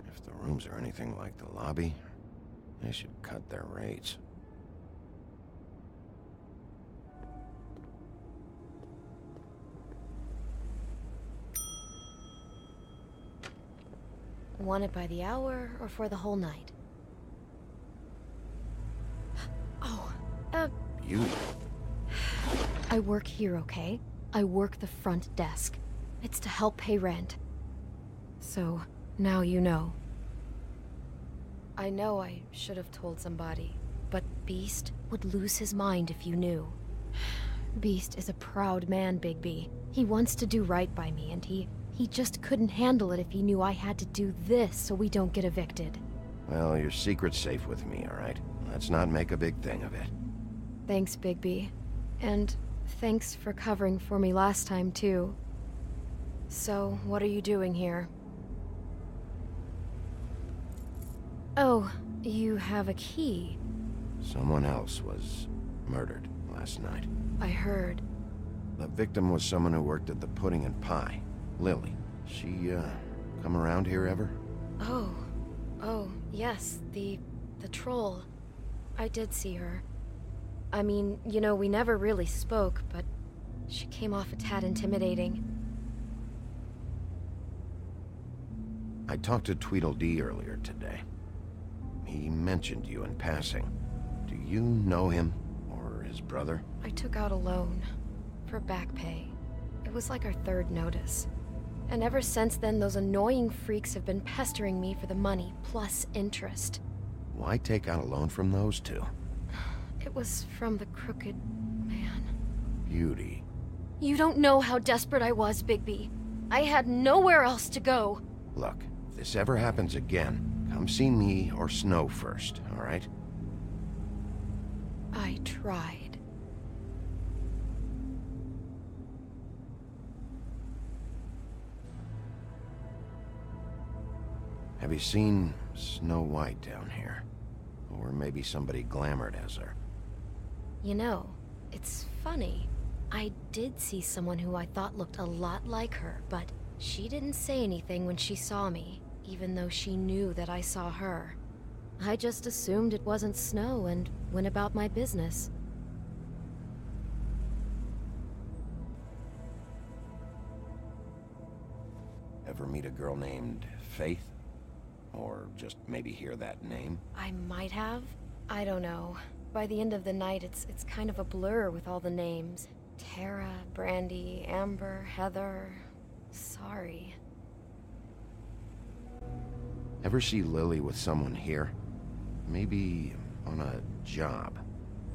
If the rooms are anything like the lobby, they should cut their rates. Want it by the hour or for the whole night? Oh, You? I work here, okay? I work the front desk. It's to help pay rent. So, now you know. I know I should have told somebody, but Beast would lose his mind if you knew. Beast is a proud man, Bigby. He wants to do right by me, and he just couldn't handle it if he knew I had to do this so we don't get evicted. Well, your secret's safe with me, all right? Let's not make a big thing of it. Thanks, Bigby. And thanks for covering for me last time, too. So, what are you doing here? Oh, you have a key. Someone else was murdered last night. I heard. The victim was someone who worked at the Pudding and Pie. Lily. She, come around here ever? Oh, yes, the troll. I did see her. I mean, you know, we never really spoke, but she came off a tad intimidating. I talked to Tweedledee earlier today. He mentioned you in passing. Do you know him, or his brother? I took out a loan for back pay. It was like our third notice. And ever since then, those annoying freaks have been pestering me for the money, plus interest. Why take out a loan from those two? It was from the crooked man. Beauty. You don't know how desperate I was, Bigby. I had nowhere else to go. Look, if this ever happens again, come see me or Snow first, all right? I tried. Have you seen Snow White down here? Or maybe somebody glamored as her? You know, it's funny. I did see someone who I thought looked a lot like her, but she didn't say anything when she saw me, even though she knew that I saw her. I just assumed it wasn't Snow and went about my business. Ever meet a girl named Faith? Or just maybe hear that name? I might have. I don't know. By the end of the night, it's kind of a blur with all the names. Tara, Brandy, Amber, Heather... Sorry. Ever see Lily with someone here? Maybe on a job?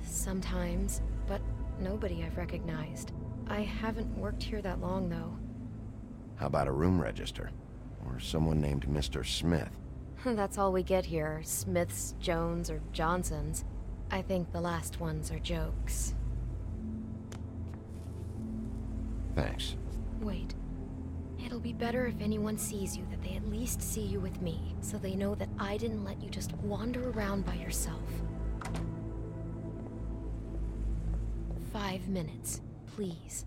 Sometimes, but nobody I've recognized. I haven't worked here that long, though. How about a room register? Or someone named Mr. Smith? That's all we get here, Smiths, Jones, or Johnsons. I think the last ones are jokes. Thanks. Wait. It'll be better if anyone sees you that they at least see you with me, so they know that I didn't let you just wander around by yourself. 5 minutes, please.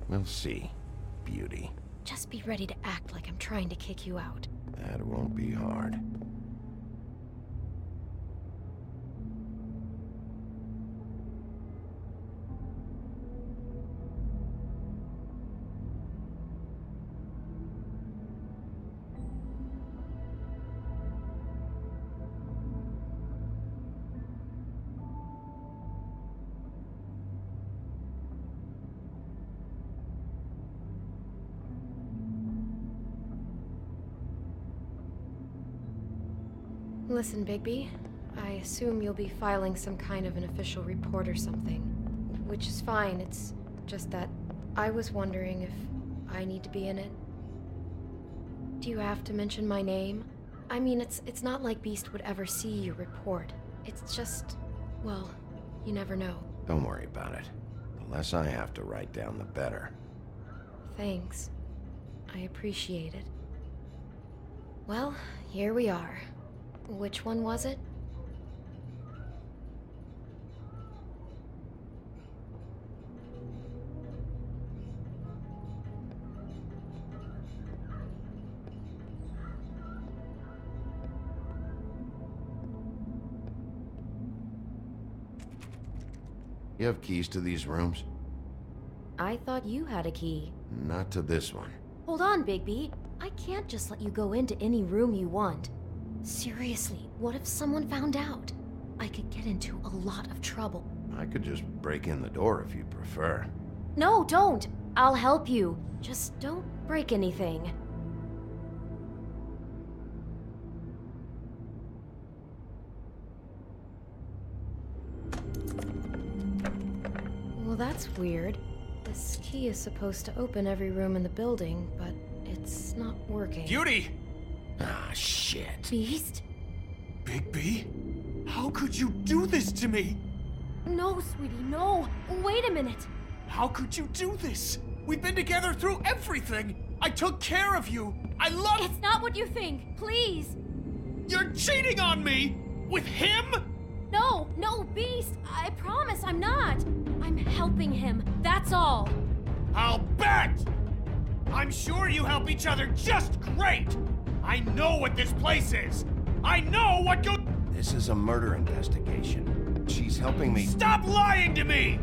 We'll see, Beauty. Just be ready to act like I'm trying to kick you out. That won't be hard. Listen, Bigby, I assume you'll be filing some kind of an official report or something. Which is fine, it's just that I was wondering if I need to be in it. Do you have to mention my name? I mean, it's not like Beast would ever see your report. It's just, well, you never know. Don't worry about it. The less I have to write down, the better. Thanks. I appreciate it. Well, here we are. Which one was it? You have keys to these rooms? I thought you had a key. Not to this one. Hold on, Bigby. I can't just let you go into any room you want. Seriously, what if someone found out? I could get into a lot of trouble. I could just break in the door if you prefer. No, don't! I'll help you. Just don't break anything. that's weird. This key is supposed to open every room in the building, but it's not working. Beauty! Ah, shit. Beast? Bigby? How could you do this to me? No, sweetie, no. Wait a minute. How could you do this? We've been together through everything. I took care of you. I love... It's not what you think. Please. You're cheating on me! With him? No, Beast. I promise I'm not. I'm helping him. That's all. I'll bet! I'm sure you help each other just great! I know what this place is! I know what goes... This is a murder investigation. She's helping me... Stop lying to me!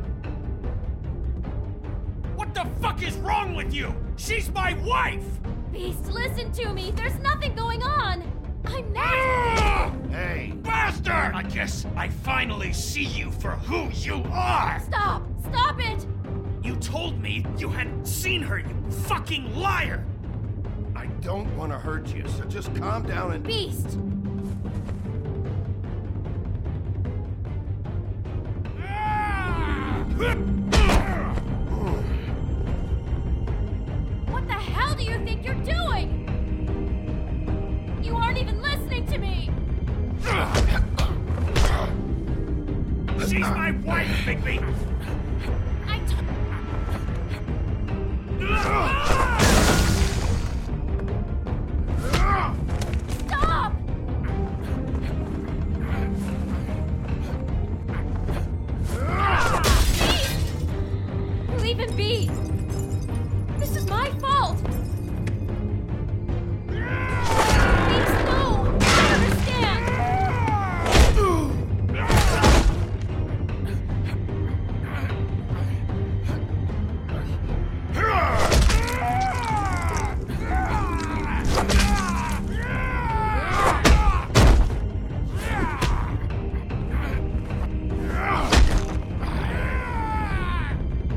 What the fuck is wrong with you? She's my wife! Beast, listen to me. There's nothing going on. I'm not... Hey! Bastard! I guess I finally see you for who you are! Stop! Stop it! You told me you hadn't seen her, you fucking liar! I don't want to hurt you, so just calm down and... Beast! What the hell do you think you're doing? You aren't even listening to me! She's my wife, Bigby! Stop! Leave him be! This is my fault! Please, no! I understand!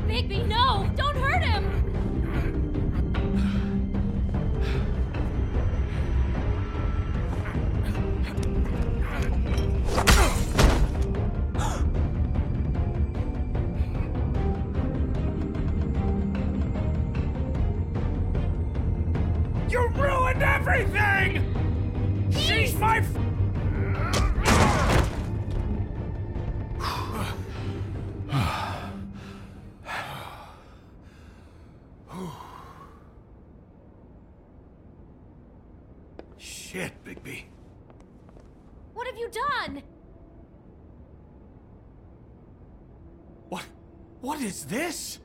Bigby, no! Don't hurt him! You ruined everything! She's my... Shit, Bigby. What have you done? What is this?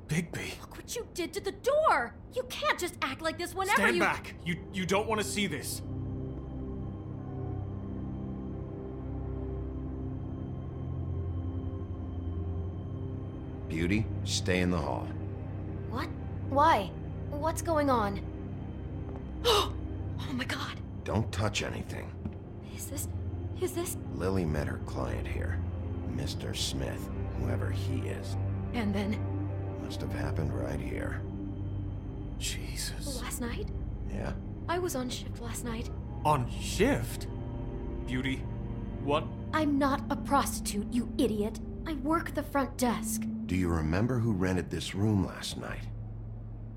Bigby. Look what you did to the door! You can't just act like this whenever Stand you- back! You don't want to see this. Beauty, stay in the hall. What? Why? What's going on? Oh my god! Don't touch anything. Is this... Lily met her client here. Mr. Smith, whoever he is. And then... Must have happened right here. Jesus. Last night? Yeah? I was on shift last night. On shift? Beauty, what? I'm not a prostitute, you idiot. I work the front desk. Do you remember who rented this room last night?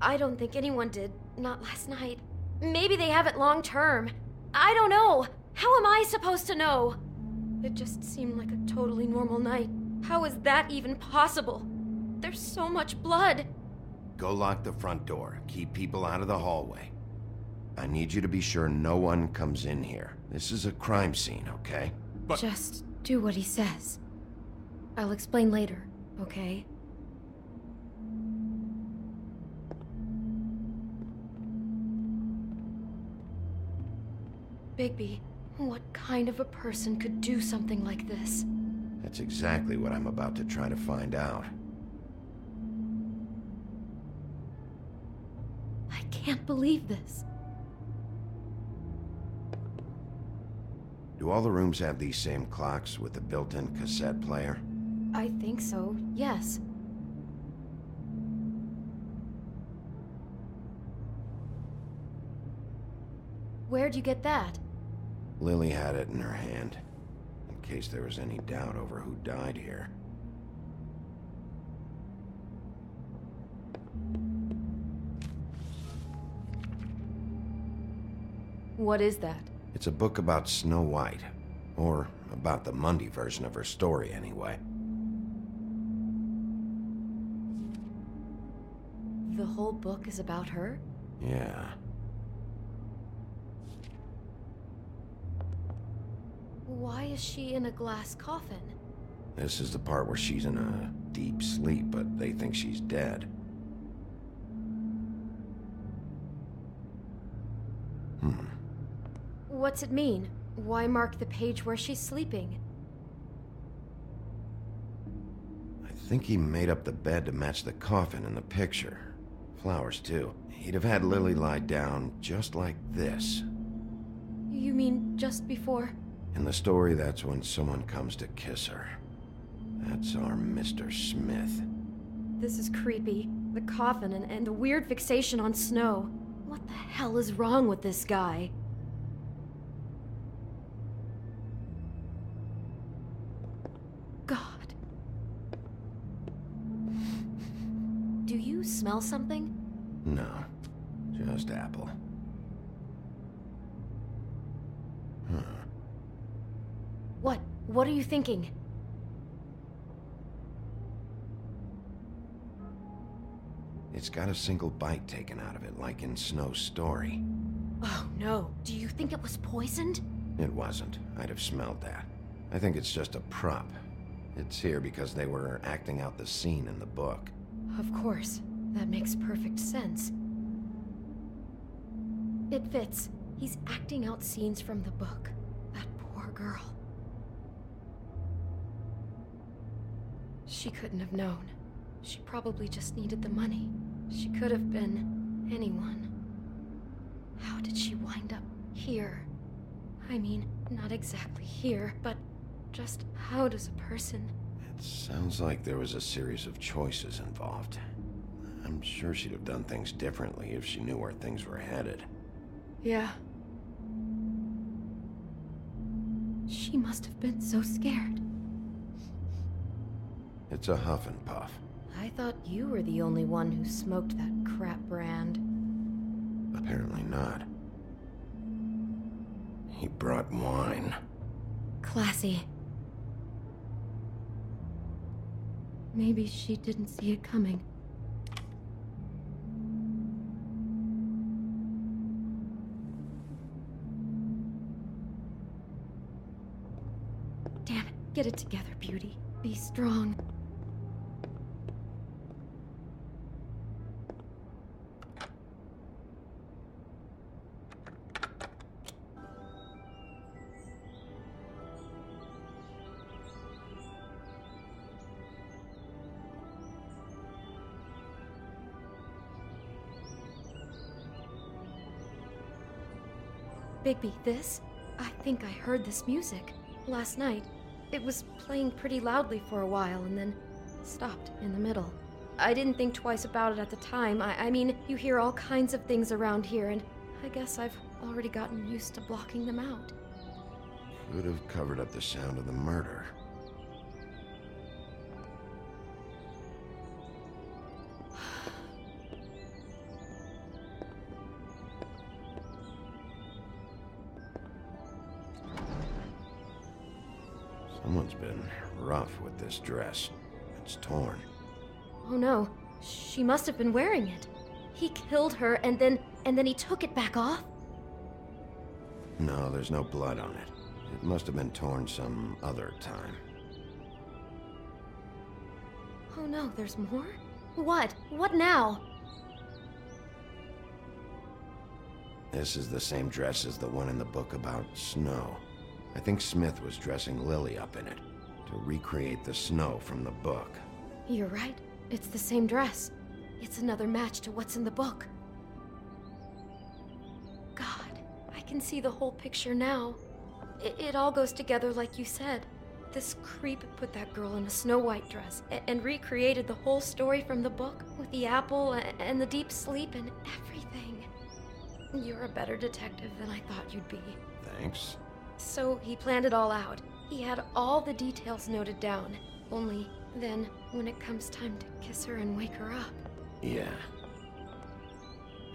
I don't think anyone did. Not last night. Maybe they have it long term. I don't know. How am I supposed to know? It just seemed like a totally normal night. How is that even possible? There's so much blood. Go lock the front door. Keep people out of the hallway. I need you to be sure no one comes in here. This is a crime scene, okay? Just do what he says. I'll explain later, okay? Bigby, what kind of a person could do something like this? That's exactly what I'm about to try to find out. I can't believe this. Do all the rooms have these same clocks with the built-in cassette player? I think so, yes. Where'd you get that? Lily had it in her hand, in case there was any doubt over who died here. What is that? It's a book about Snow White. Or about the Mundy version of her story, anyway. The whole book is about her? Yeah. Why is she in a glass coffin? This is the part where she's in a deep sleep, but they think she's dead. What's it mean? Why mark the page where she's sleeping? I think he made up the bed to match the coffin in the picture. Flowers, too. He'd have had Lily lie down just like this. You mean just before? In the story, that's when someone comes to kiss her. That's our Mr. Smith. This is creepy. The coffin and the weird fixation on Snow. What the hell is wrong with this guy? God. Do you smell something? No, just apple. What? What are you thinking? It's got a single bite taken out of it, like in Snow's story. Oh no. Do you think it was poisoned? It wasn't. I'd have smelled that. I think it's just a prop. It's here because they were acting out the scene in the book. Of course. That makes perfect sense. It fits. He's acting out scenes from the book. That poor girl. She couldn't have known. She probably just needed the money. She could have been anyone. How did she wind up here? I mean, not exactly here, but just how does a person... It sounds like there was a series of choices involved. I'm sure she'd have done things differently if she knew where things were headed. Yeah. She must have been so scared. It's a huff and puff. I thought you were the only one who smoked that crap brand. Apparently not. He brought wine. Classy. Maybe she didn't see it coming. Damn it. Get it together, beauty. Be strong. Bigby, this? I think I heard this music. Last night. It was playing pretty loudly for a while and then stopped in the middle. I didn't think twice about it at the time. I mean, you hear all kinds of things around here, and I guess I've already gotten used to blocking them out. Could have covered up the sound of the murder. Someone's been rough with this dress. It's torn. Oh no, she must have been wearing it. He killed her and then he took it back off? No, there's no blood on it. It must have been torn some other time. Oh no, there's more? What? What now? This is the same dress as the one in the book about Snow. I think Smith was dressing Lily up in it, to recreate the Snow from the book. You're right. It's the same dress. It's another match to what's in the book. God, I can see the whole picture now. It all goes together like you said. This creep put that girl in a Snow White dress and recreated the whole story from the book with the apple and the deep sleep and everything. You're a better detective than I thought you'd be. Thanks. So he planned it all out. He had all the details noted down. Only then, when it comes time to kiss her and wake her up. Yeah.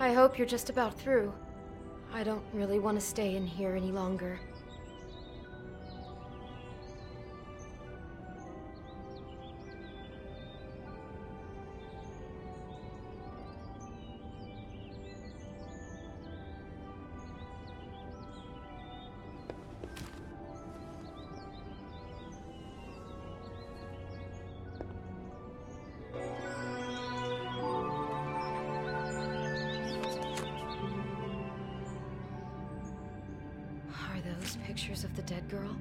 I hope you're just about through. I don't really want to stay in here any longer. Pictures of the dead girl?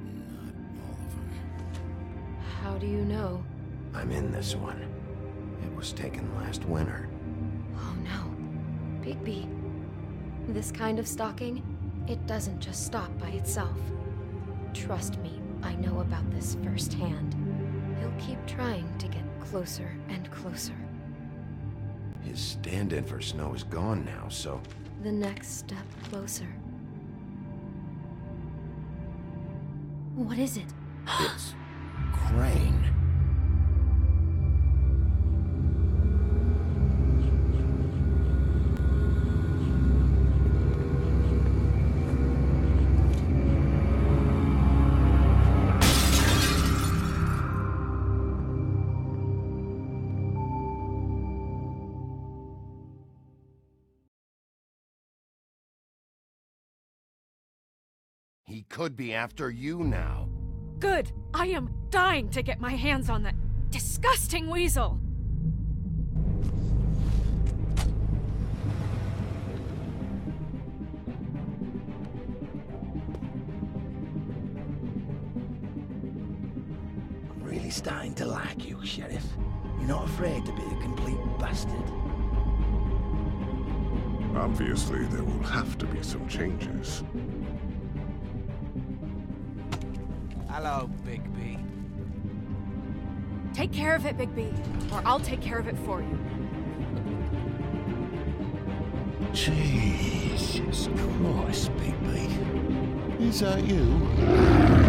Not all of them. How do you know? I'm in this one. It was taken last winter. Oh no. Bigby. This kind of stalking, it doesn't just stop by itself. Trust me, I know about this firsthand. He'll keep trying to get closer and closer. His stand-in for Snow is gone now, so... The next step closer. What is it? It's... Crane. He could be after you now. Good! I am dying to get my hands on that disgusting weasel! I'm really starting to like you, Sheriff. You're not afraid to be a complete bastard. Obviously, there will have to be some changes. Hello, Bigby. Take care of it, Bigby, or I'll take care of it for you. Jesus Christ, Bigby. Is that you?